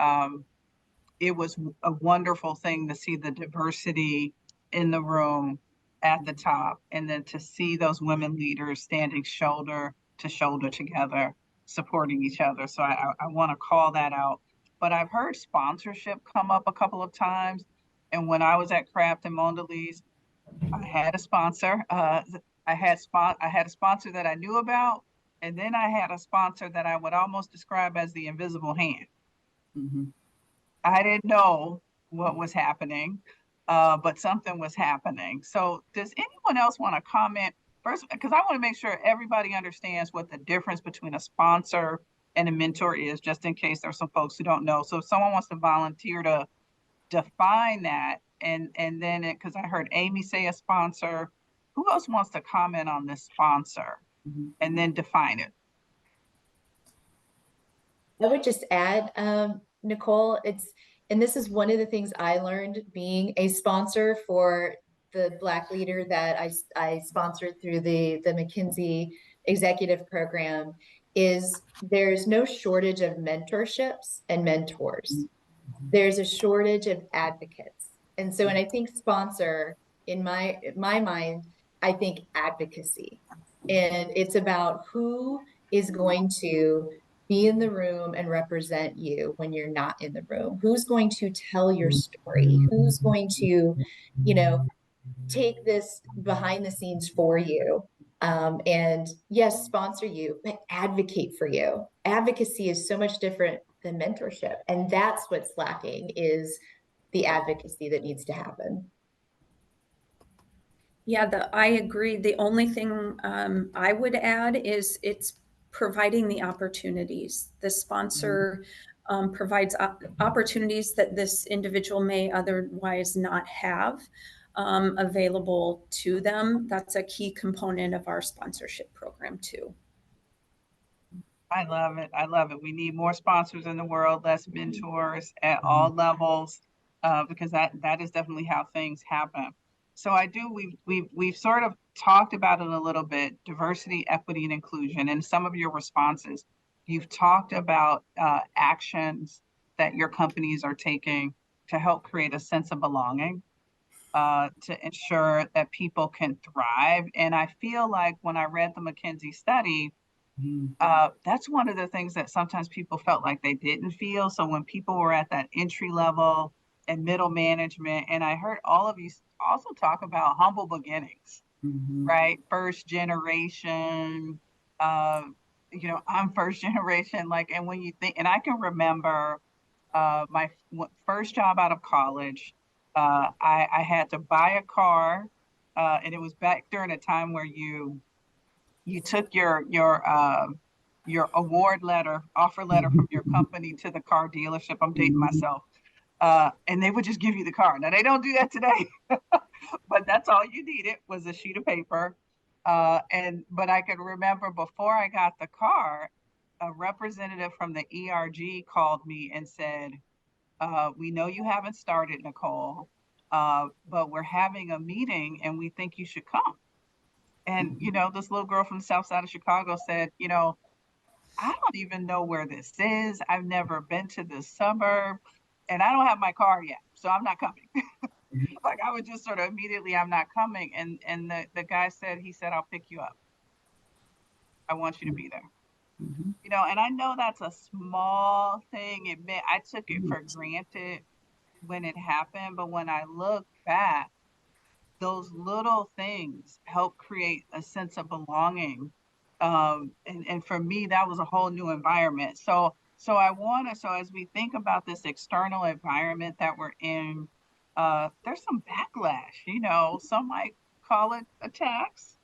it was a wonderful thing to see the diversity in the room at the top, and then to see those women leaders standing shoulder to shoulder together, supporting each other. So I want to call that out. But I've heard sponsorship come up a couple of times. And when I was at Kraft and Mondelez, I had a sponsor. I had a sponsor that I knew about, and then I had a sponsor that I would almost describe as the invisible hand. Mm-hmm. I didn't know what was happening, but something was happening. So does anyone else want to comment first? Because I want to make sure everybody understands what the difference between a sponsor and a mentor is, just in case there's some folks who don't know. So if someone wants to volunteer to define that, and then because I heard Amy say a sponsor, who else wants to comment on this sponsor and then define it? I would just add, Nicole, and this is one of the things I learned being a sponsor for the Black leader that I sponsored through the McKinsey executive program, is there's no shortage of mentorships and mentors. There's a shortage of advocates. And so when I think sponsor, in my mind, I think advocacy. And it's about who is going to be in the room and represent you when you're not in the room. Who's going to tell your story? Who's going to, take this behind the scenes for you? And yes, sponsor you, but advocate for you. Advocacy is so much different than mentorship. And that's what's lacking, is the advocacy that needs to happen. Yeah, I agree. The only thing I would add is it's providing the opportunities. The sponsor provides opportunities that this individual may otherwise not have available to them. That's a key component of our sponsorship program too. I love it. I love it. We need more sponsors in the world, less mentors at all levels, because that is definitely how things happen. So we've sort of talked about it a little bit: diversity, equity, and inclusion. And some of your responses, you've talked about actions that your companies are taking to help create a sense of belonging. to ensure that people can thrive. And I feel like when I read the McKinsey study, that's one of the things that sometimes people felt like they didn't feel. So when people were at that entry level and middle management, and I heard all of you also talk about humble beginnings, right? First generation, uh, I'm first generation, like, and when you think, and I can remember my first job out of college, I had to buy a car, and it was back during a time where you took your award letter, offer letter from your company to the car dealership. I'm dating myself. And they would just give you the car. Now they don't do that today, but that's all you needed was a sheet of paper. But I could remember before I got the car, a representative from the ERG called me and said, we know you haven't started, Nicole, but we're having a meeting and we think you should come. And, this little girl from the south side of Chicago said, I don't even know where this is. I've never been to this suburb and I don't have my car yet. So I'm not coming. Like I would just sort of immediately, I'm not coming. And the guy said, he said, I'll pick you up. I want you to be there. And I know that's a small thing. I took it for granted when it happened. But when I look back, those little things help create a sense of belonging. And for me, that was a whole new environment. So as we think about this external environment that we're in, there's some backlash, some might call it attacks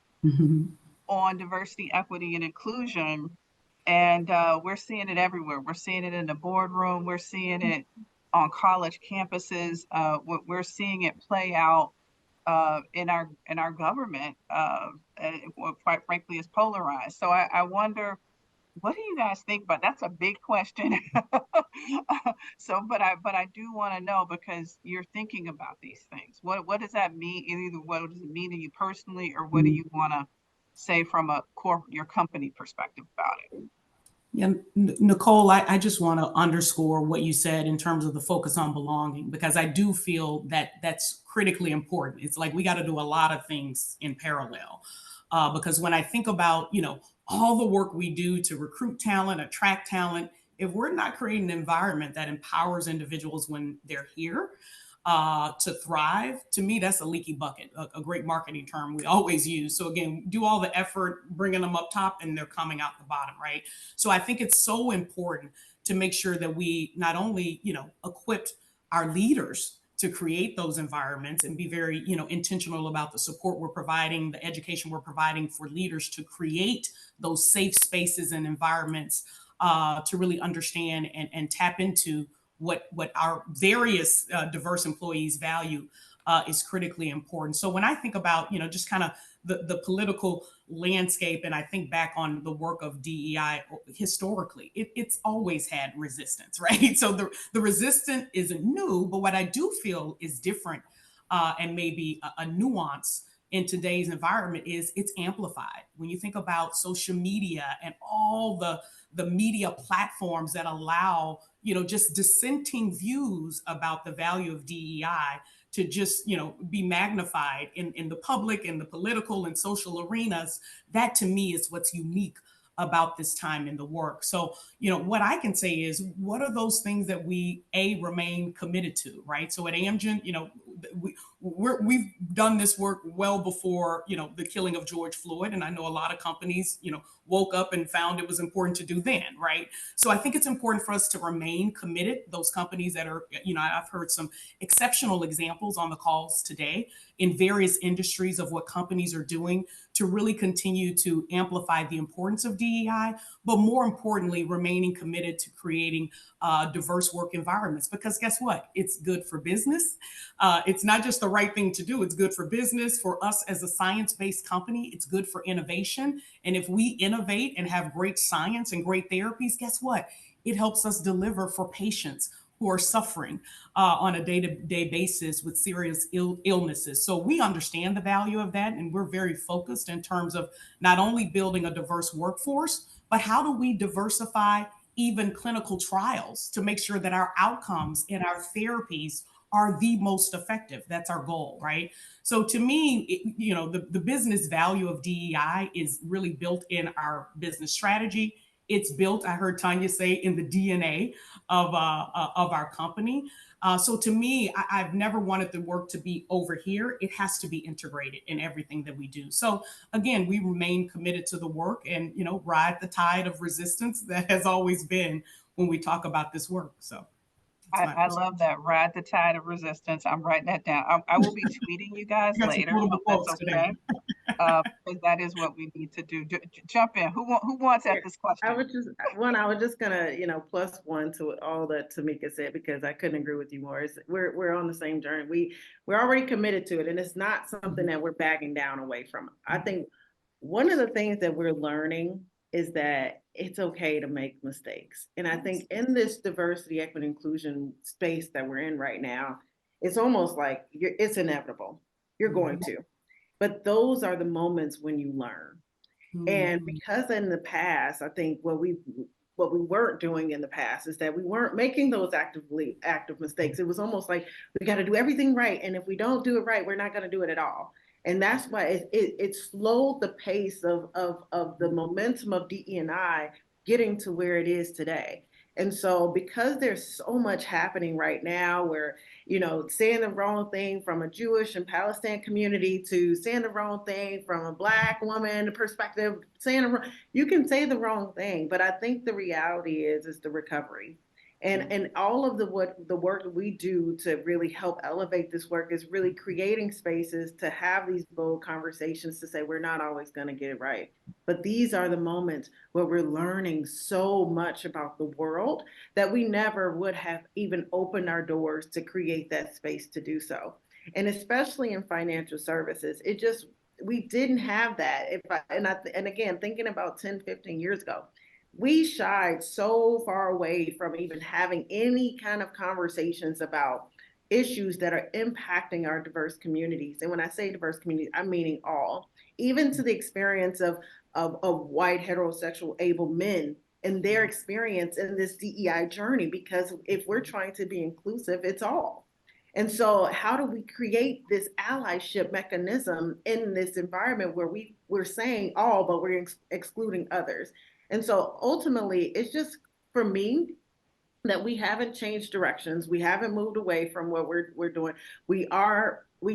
on diversity, equity, and inclusion. And we're seeing it everywhere. We're seeing it in the boardroom. We're seeing it on college campuses. We're seeing it play out in our government, quite frankly, is polarized. So I wonder, what do you guys think? But that's a big question. But I do want to know, because you're thinking about these things. What does that mean? Either what does it mean to you personally, or what do you want to say from your company perspective about it? Yeah, Nicole, I just want to underscore what you said in terms of the focus on belonging, because I do feel that that's critically important. It's like we got to do a lot of things in parallel. Because when I think about, all the work we do to recruit talent, attract talent, if we're not creating an environment that empowers individuals when they're here, to thrive, to me, that's a leaky bucket, a great marketing term we always use. So again, do all the effort bringing them up top and they're coming out the bottom, right? So I think it's so important to make sure that we not only, equipped our leaders to create those environments and be very, intentional about the support we're providing, the education we're providing for leaders to create those safe spaces and environments, to really understand and tap into what our various diverse employees value, is critically important. So when I think about, just kind of the political landscape, and I think back on the work of DEI historically, it's always had resistance, right? So the resistance isn't new, but what I do feel is different, and maybe a nuance in today's environment is it's amplified. When you think about social media and all the media platforms that allow, just dissenting views about the value of DEI to just, be magnified in the public, in the political and social arenas, that to me is what's unique about this time in the work. So, what I can say is, what are those things that we remain committed to, right? So at Amgen, we've done this work well before, the killing of George Floyd. And I know a lot of companies, woke up and found it was important to do then, right? So I think it's important for us to remain committed. Those companies that are, I've heard some exceptional examples on the calls today in various industries of what companies are doing to really continue to amplify the importance of DEI, but more importantly, remaining committed to creating diverse work environments. Because guess what? It's good for business. It's not just the right thing to do. It's good for business. For us as a science-based company, it's good for innovation. And if we innovate and have great science and great therapies, guess what? It helps us deliver for patients who are suffering on a day-to-day basis with serious illnesses. So we understand the value of that, and we're very focused in terms of not only building a diverse workforce, but how do we diversify even clinical trials to make sure that our outcomes and our therapies are the most effective. That's our goal, right? So to me, the business value of DEI is really built in our business strategy. It's built, I heard Tanya say, in the DNA of our company. So to me, I've never wanted the work to be over here. It has to be integrated in everything that we do. So again, we remain committed to the work and, ride the tide of resistance that has always been when we talk about this work. So I love that. Ride the tide of resistance. I'm writing that down. I will be tweeting you guys got some later. quotable Hope that's quotes okay. today. Because that is what we need to do. Jump in. Who wants at this question? I was just gonna, plus one to all that Tamika said, because I couldn't agree with you more. We're on the same journey. We're already committed to it, and it's not something that we're backing down away from. I think one of the things that we're learning is that it's okay to make mistakes. And I think in this diversity, equity, inclusion space that we're in right now, it's almost like it's inevitable. You're going to. But those are the moments when you learn. And because in the past, I think what we weren't doing in the past is that we weren't making those active mistakes. It was almost like we got to do everything right, and if we don't do it right, we're not going to do it at all. And that's why it slowed the pace of the momentum of DE&I getting to where it is today. And so because there's so much happening right now where, saying the wrong thing from a Jewish and Palestinian community to saying the wrong thing from a Black woman perspective, you can say the wrong thing, but I think the reality is the recovery. And all of the work that we do to really help elevate this work is really creating spaces to have these bold conversations to say we're not always going to get it right. But these are the moments where we're learning so much about the world that we never would have even opened our doors to create that space to do so. And especially in financial services, we didn't have that. And again, thinking about 10, 15 years ago, we shied so far away from even having any kind of conversations about issues that are impacting our diverse communities. And when I say diverse communities, I'm meaning all, even to the experience of white heterosexual able men and their experience in this DEI journey, because if we're trying to be inclusive, it's all. And so how do we create this allyship mechanism in this environment where we're saying all, but we're excluding others? And so ultimately, it's just, for me, that we haven't changed directions. We haven't moved away from what we're doing. We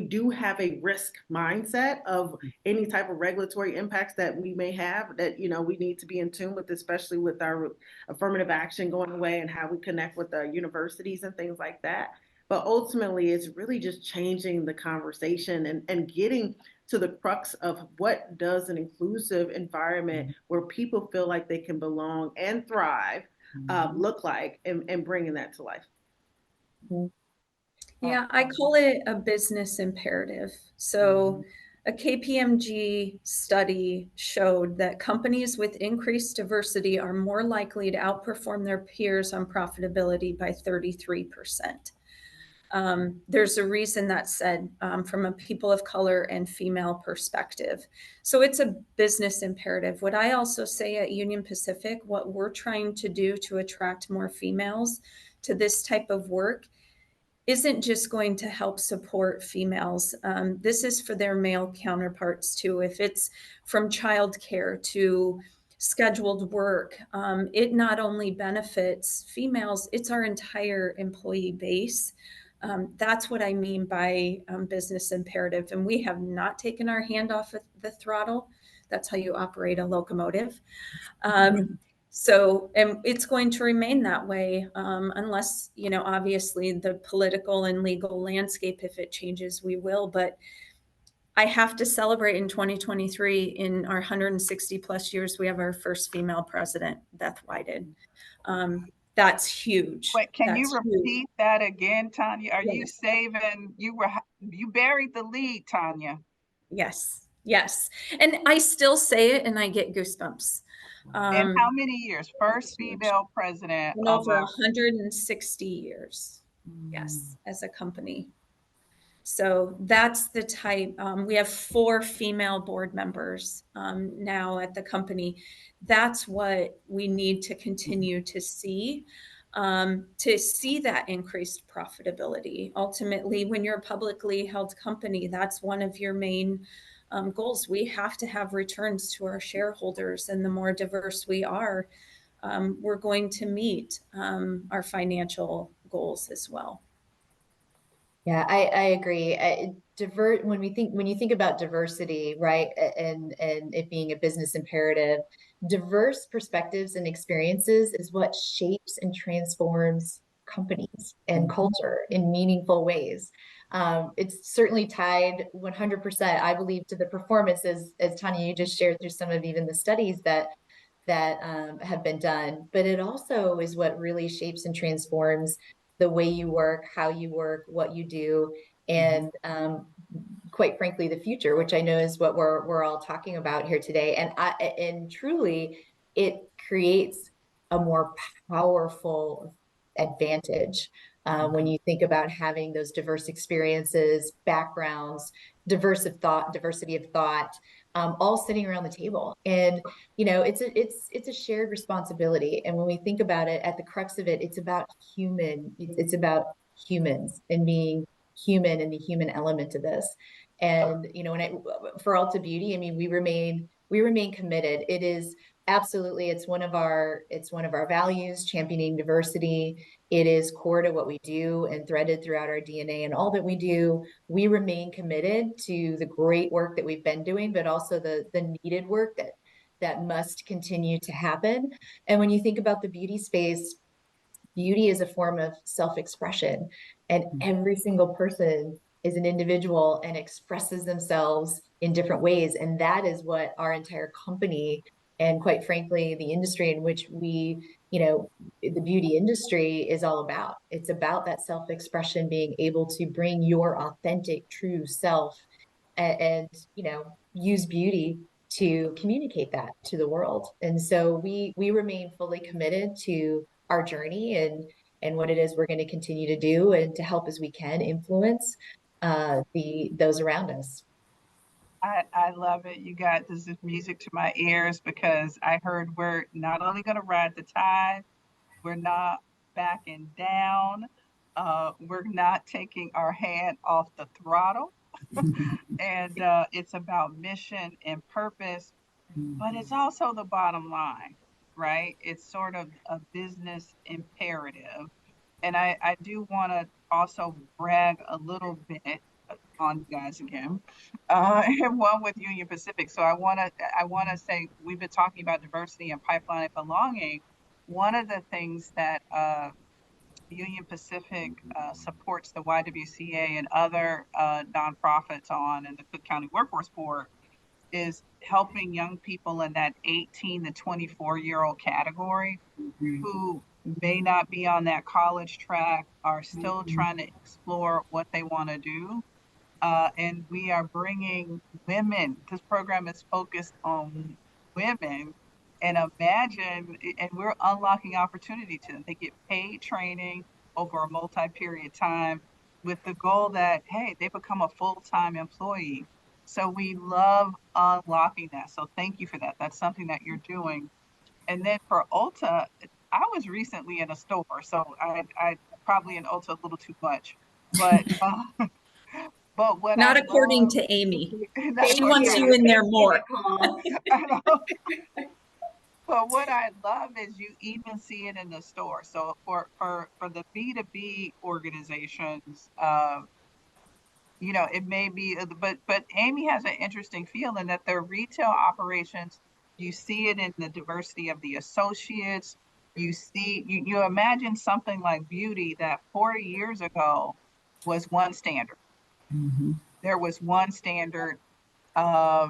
do have a risk mindset of any type of regulatory impacts that we may have that, we need to be in tune with, especially with our affirmative action going away and how we connect with the universities and things like that. But ultimately, it's really just changing the conversation and getting to the crux of what does an inclusive environment where people feel like they can belong and thrive look like, and bringing that to life. Yeah, I call it a business imperative. So a KPMG study showed that companies with increased diversity are more likely to outperform their peers on profitability by 33%. There's a reason that's said from a people of color and female perspective. So it's a business imperative. What I also say at Union Pacific, what we're trying to do to attract more females to this type of work isn't just going to help support females. This is for their male counterparts too. If it's from childcare to scheduled work, it not only benefits females, it's our entire employee base. That's what I mean by business imperative. And we have not taken our hand off of the throttle. That's how you operate a locomotive. So, and it's going to remain that way unless, obviously the political and legal landscape, if it changes, we will. But I have to celebrate in 2023, in our 160 plus years, we have our first female president, Beth Whited. That's huge. Wait, can That's you repeat huge. that again, Tanya? Are you Yes. saving? You buried the lead, Tanya. Yes. And I still say it and I get goosebumps. In how many years? First female president in of over a 160 years. Yes, as a company. So that's the type. We have 4 female board members now at the company. That's what we need to continue to see. to see that increased profitability. Ultimately, when you're a publicly held company, that's one of your main goals. We have to have returns to our shareholders, and the more diverse we are, we're going to meet our financial goals as well. Yeah, I agree. When you think about diversity, right, and it being a business imperative, diverse perspectives and experiences is what shapes and transforms companies and culture in meaningful ways. It's certainly tied 100%, I believe, to the performance, as Tanya, you just shared through some of even the studies that have been done. But it also is what really shapes and transforms the way you work, how you work, what you do, and quite frankly, the future, which I know is what we're all talking about here today. And truly, it creates a more powerful advantage when you think about having those diverse experiences, backgrounds, diversity of thought, all sitting around the table. And it's a shared responsibility. And when we think about it, at the crux of it, it's about it's about humans and being human and the human element to this. And for Ulta Beauty, I mean, we remain committed. It is absolutely, it's one of our values, championing diversity. It is core to what we do and threaded throughout our DNA and all that we do. We remain committed to the great work that we've been doing, but also the needed work that must continue to happen. And when you think about the beauty space, beauty is a form of self-expression, and every single person is an individual and expresses themselves in different ways. And that is what our entire company, and quite frankly, the industry in which the beauty industry is all about. It's about that self-expression, being able to bring your authentic, true self and use beauty to communicate that to the world. And so we remain fully committed to our journey and what it is we're going to continue to do, and to help as we can influence those around us. I love it. This is music to my ears, because I heard we're not only going to ride the tide, we're not backing down. We're not taking our hand off the throttle. And it's about mission and purpose, but it's also the bottom line, right? It's sort of a business imperative. And I do want to also brag a little bit on you guys again, and one with Union Pacific. So I want to say, we've been talking about diversity and pipeline and belonging. One of the things that Union Pacific supports the YWCA and other nonprofits on, and the Cook County Workforce Board, is helping young people in that 18 to 24-year-old category who may not be on that college track, are still trying to explore what they want to do. And we are bringing women. This program is focused on women. And imagine, and we're unlocking opportunity to them. They get paid training over a multi-period time, with the goal that, hey, they become a full-time employee. So we love unlocking that. So thank you for that. That's something that you're doing. And then for Ulta, I was recently in a store, so I probably in Ulta a little too much, but but what Not I according love, to Amy. not She according wants to you in there Thank you, more. Nicole. I know. But what I love is you even see it in the store. So for the B2B organizations, it may be, but Amy has an interesting feeling that their retail operations, you see it in the diversity of the associates. You imagine something like beauty that 40 years ago was one standard. There was one standard. Uh,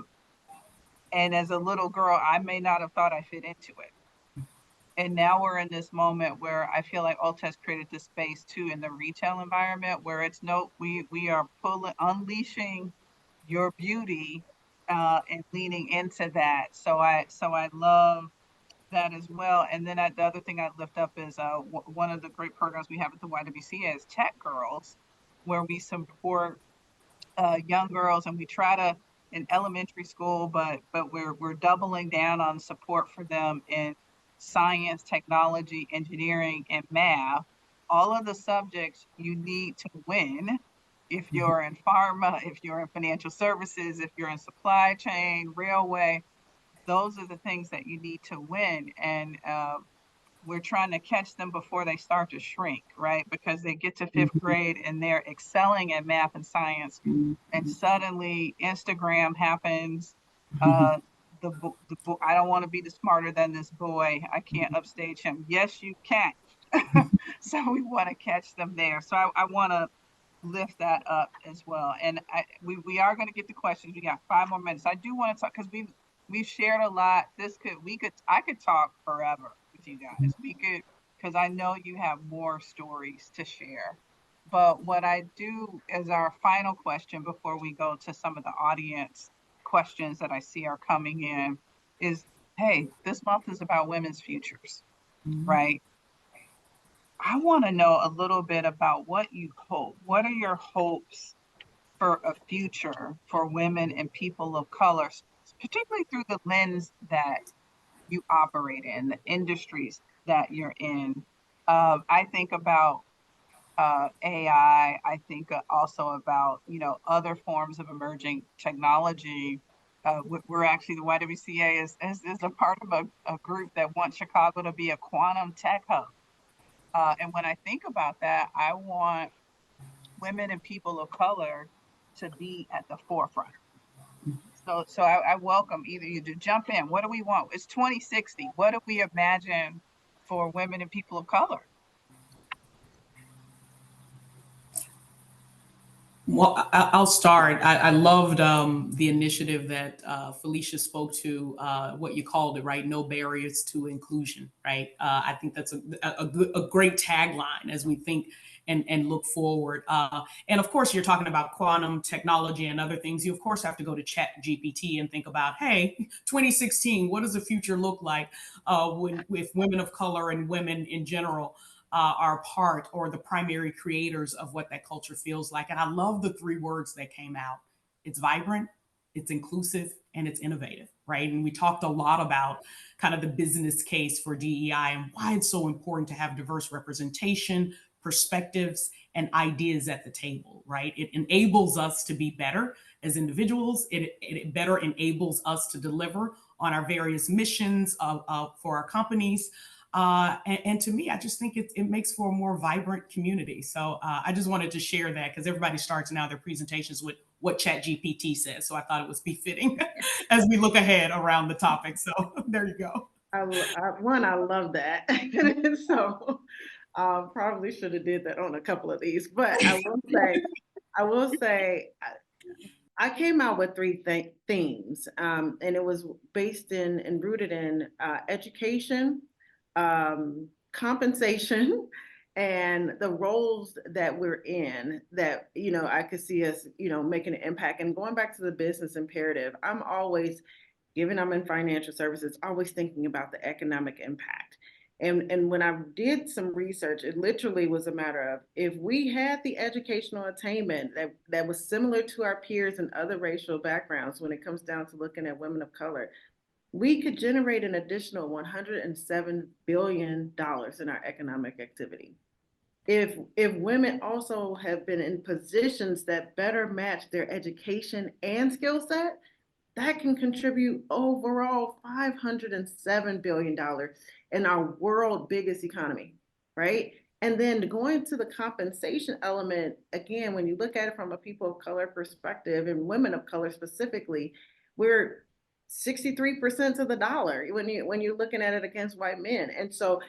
and as a little girl, I may not have thought I fit into it. And now we're in this moment where I feel like Ulta has created this space too in the retail environment, where it's we are unleashing your beauty, and leaning into that. So I love that as well. And then the other thing I'd lift up is one of the great programs we have at the YWCA is Tech Girls, where we support young girls, and we try to in elementary school, but we're doubling down on support for them in science, technology, engineering, and math, all of the subjects you need to win. If you're in pharma, if you're in financial services, if you're in supply chain, railway, those are the things that you need to win. And we're trying to catch them before they start to shrink, right? Because they get to fifth grade and they're excelling at math and science, and suddenly Instagram happens. I don't want to be the smarter than this boy. I can't upstage him. Yes, you can. So we want to catch them there. So I want to lift that up as well. And we are going to get the questions. We got 5 more minutes. I do want to talk because we've shared a lot. I could talk forever with you guys. We could, because I know you have more stories to share. But what I do as our final question before we go to some of the audience questions that I see are coming in is, hey, this month is about women's futures, right? I want to know a little bit about what you hope. What are your hopes for a future for women and people of color, particularly through the lens that you operate in, the industries that you're in? I think about AI. I think also about, other forms of emerging technology. We're actually, the YWCA is a part of a group that wants Chicago to be a quantum tech hub. And when I think about that, I want women and people of color to be at the forefront. So I welcome either you to jump in. What do we want? It's 2060. What do we imagine for women and people of color? Well, I'll start. I loved the initiative that Felicia spoke to, what you called it, right? No barriers to inclusion, right? I think that's a great tagline as we think and look forward. And of course, you're talking about quantum technology and other things. You, of course, have to go to Chat GPT and think about, hey, 2016, what does the future look like with women of color and women in general? Are part or the primary creators of what that culture feels like. And I love the 3 words that came out. It's vibrant, it's inclusive, and it's innovative, right? And we talked a lot about kind of the business case for DEI and why it's so important to have diverse representation, perspectives, and ideas at the table, right? It enables us to be better as individuals. It better enables us to deliver on our various missions for our companies. And to me, I just think it makes for a more vibrant community. So I just wanted to share that because everybody starts now their presentations with what Chat GPT says. So I thought it was befitting as we look ahead around the topic. So there you go. I love that. So probably should have did that on a couple of these, but I will say, I came out with 3 themes, and it was based in and rooted in education, compensation, and the roles that we're in that, I could see us, making an impact. And going back to the business imperative, I'm always, given I'm in financial services, always thinking about the economic impact. And when I did some research, it literally was a matter of, if we had the educational attainment that was similar to our peers in other racial backgrounds when it comes down to looking at women of color, we could generate an additional $107 billion in our economic activity. If women also have been in positions that better match their education and skill set, that can contribute overall $507 billion in our world biggest economy, right? And then going to the compensation element, again, when you look at it from a people of color perspective and women of color specifically, we're 63% of the dollar when you're looking at it against white men. And so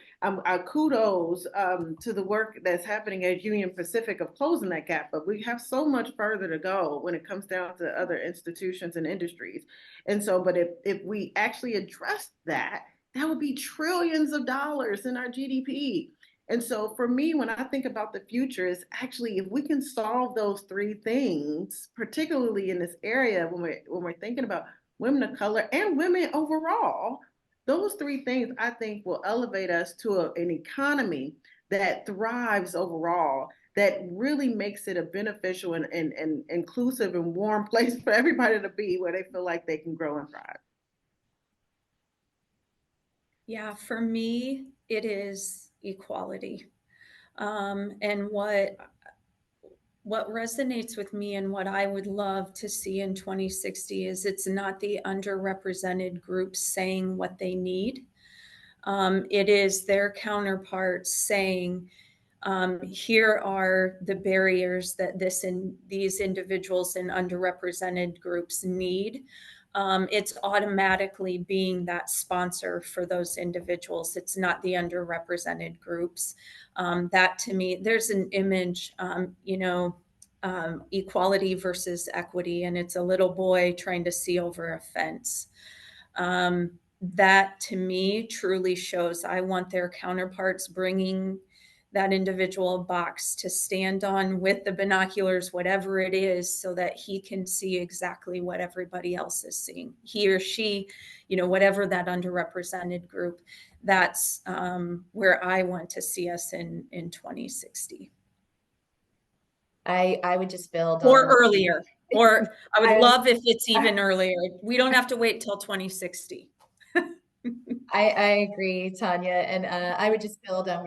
kudos to the work that's happening at Union Pacific of closing that gap, but we have so much further to go when it comes down to other institutions and industries. And so, but if we actually address that, that would be trillions of dollars in our GDP. And so for me, when I think about the future, is actually, if we can solve those 3 things, particularly in this area, when we're thinking about women of color and women overall, those 3 things I think will elevate us to an economy that thrives overall, that really makes it a beneficial and inclusive and warm place for everybody to be, where they feel like they can grow and thrive. Yeah, for me, it is equality. And what resonates with me and what I would love to see in 2060 is it's not the underrepresented groups saying what they need. It is their counterparts saying, here are the barriers that these individuals in underrepresented groups need. It's automatically being that sponsor for those individuals. It's not the underrepresented groups. That to me, there's an image, equality versus equity, and it's a little boy trying to see over a fence. That to me truly shows I want their counterparts bringing that individual box to stand on with the binoculars, whatever it is, so that he can see exactly what everybody else is seeing. He or she, whatever that underrepresented group, that's where I want to see us in 2060. I would just build Or on earlier. Or I would I- love if it's even earlier. We don't have to wait till 2060. I agree, Tanya, and I would just build on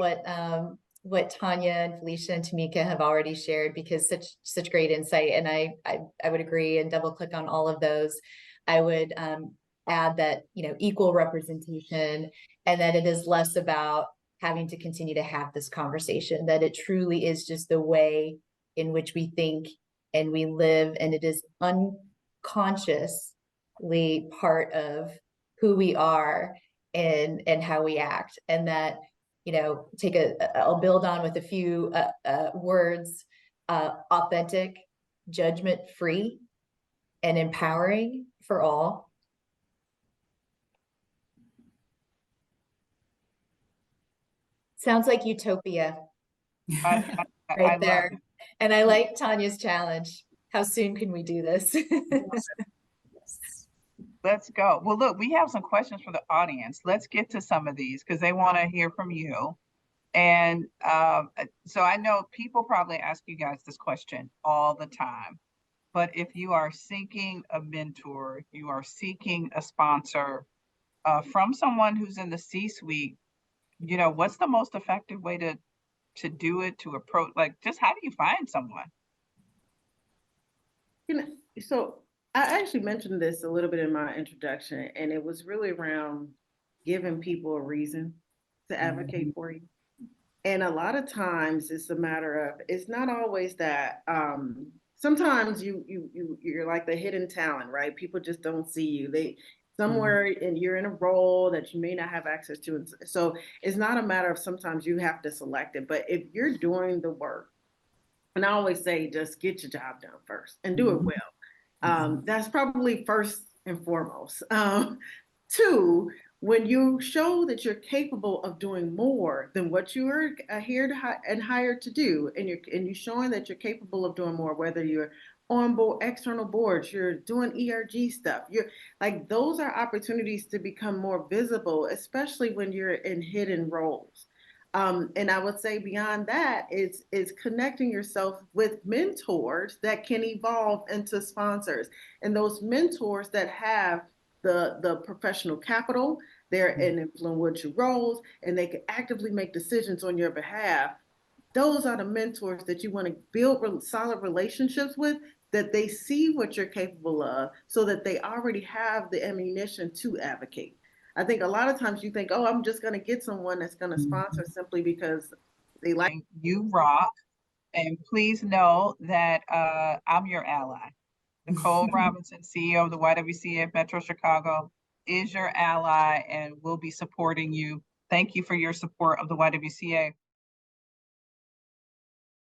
what Tanya and Felicia and Tamika have already shared, because such great insight, and I would agree and double click on all of those. I would add that equal representation, and that it is less about having to continue to have this conversation, that it truly is just the way in which we think and we live, and it is unconsciously part of who we are and how we act. And that, I'll build on with a few words: authentic, judgment free, and empowering for all. Sounds like utopia I right love there. it. And I like Tanya's challenge. How soon can we do this? Let's go. Well, look, we have some questions for the audience. Let's get to some of these because they want to hear from you. And so I know people probably ask you guys this question all the time. But if you are seeking a mentor, if you are seeking a sponsor from someone who's in the C-suite, what's the most effective way to do it, to approach, like, just how do you find someone? So I actually mentioned this a little bit in my introduction, and it was really around giving people a reason to advocate for you. And a lot of times it's a matter of, it's not always that, sometimes you're like the hidden talent, right? People just don't see you. Somewhere and you're in a role that you may not have access to. And so it's not a matter of, sometimes you have to select it, but if you're doing the work, and I always say, just get your job done first and do it well. That's probably first and foremost. Two, when you show that you're capable of doing more than what you are here and hired to do, and you're showing that you're capable of doing more, whether you're on board external boards, you're doing ERG stuff, you're like, those are opportunities to become more visible, especially when you're in hidden roles. And I would say beyond that is connecting yourself with mentors that can evolve into sponsors, and those mentors that have the professional capital, they're in influential roles, and they can actively make decisions on your behalf. Those are the mentors that you want to build solid relationships with, that they see what you're capable of, so that they already have the ammunition to advocate. I think a lot of times you think, oh, I'm just going to get someone that's going to sponsor simply because they like. You rock. And please know that I'm your ally. Nicole Robinson, CEO of the YWCA Metro Chicago, is your ally and will be supporting you. Thank you for your support of the YWCA.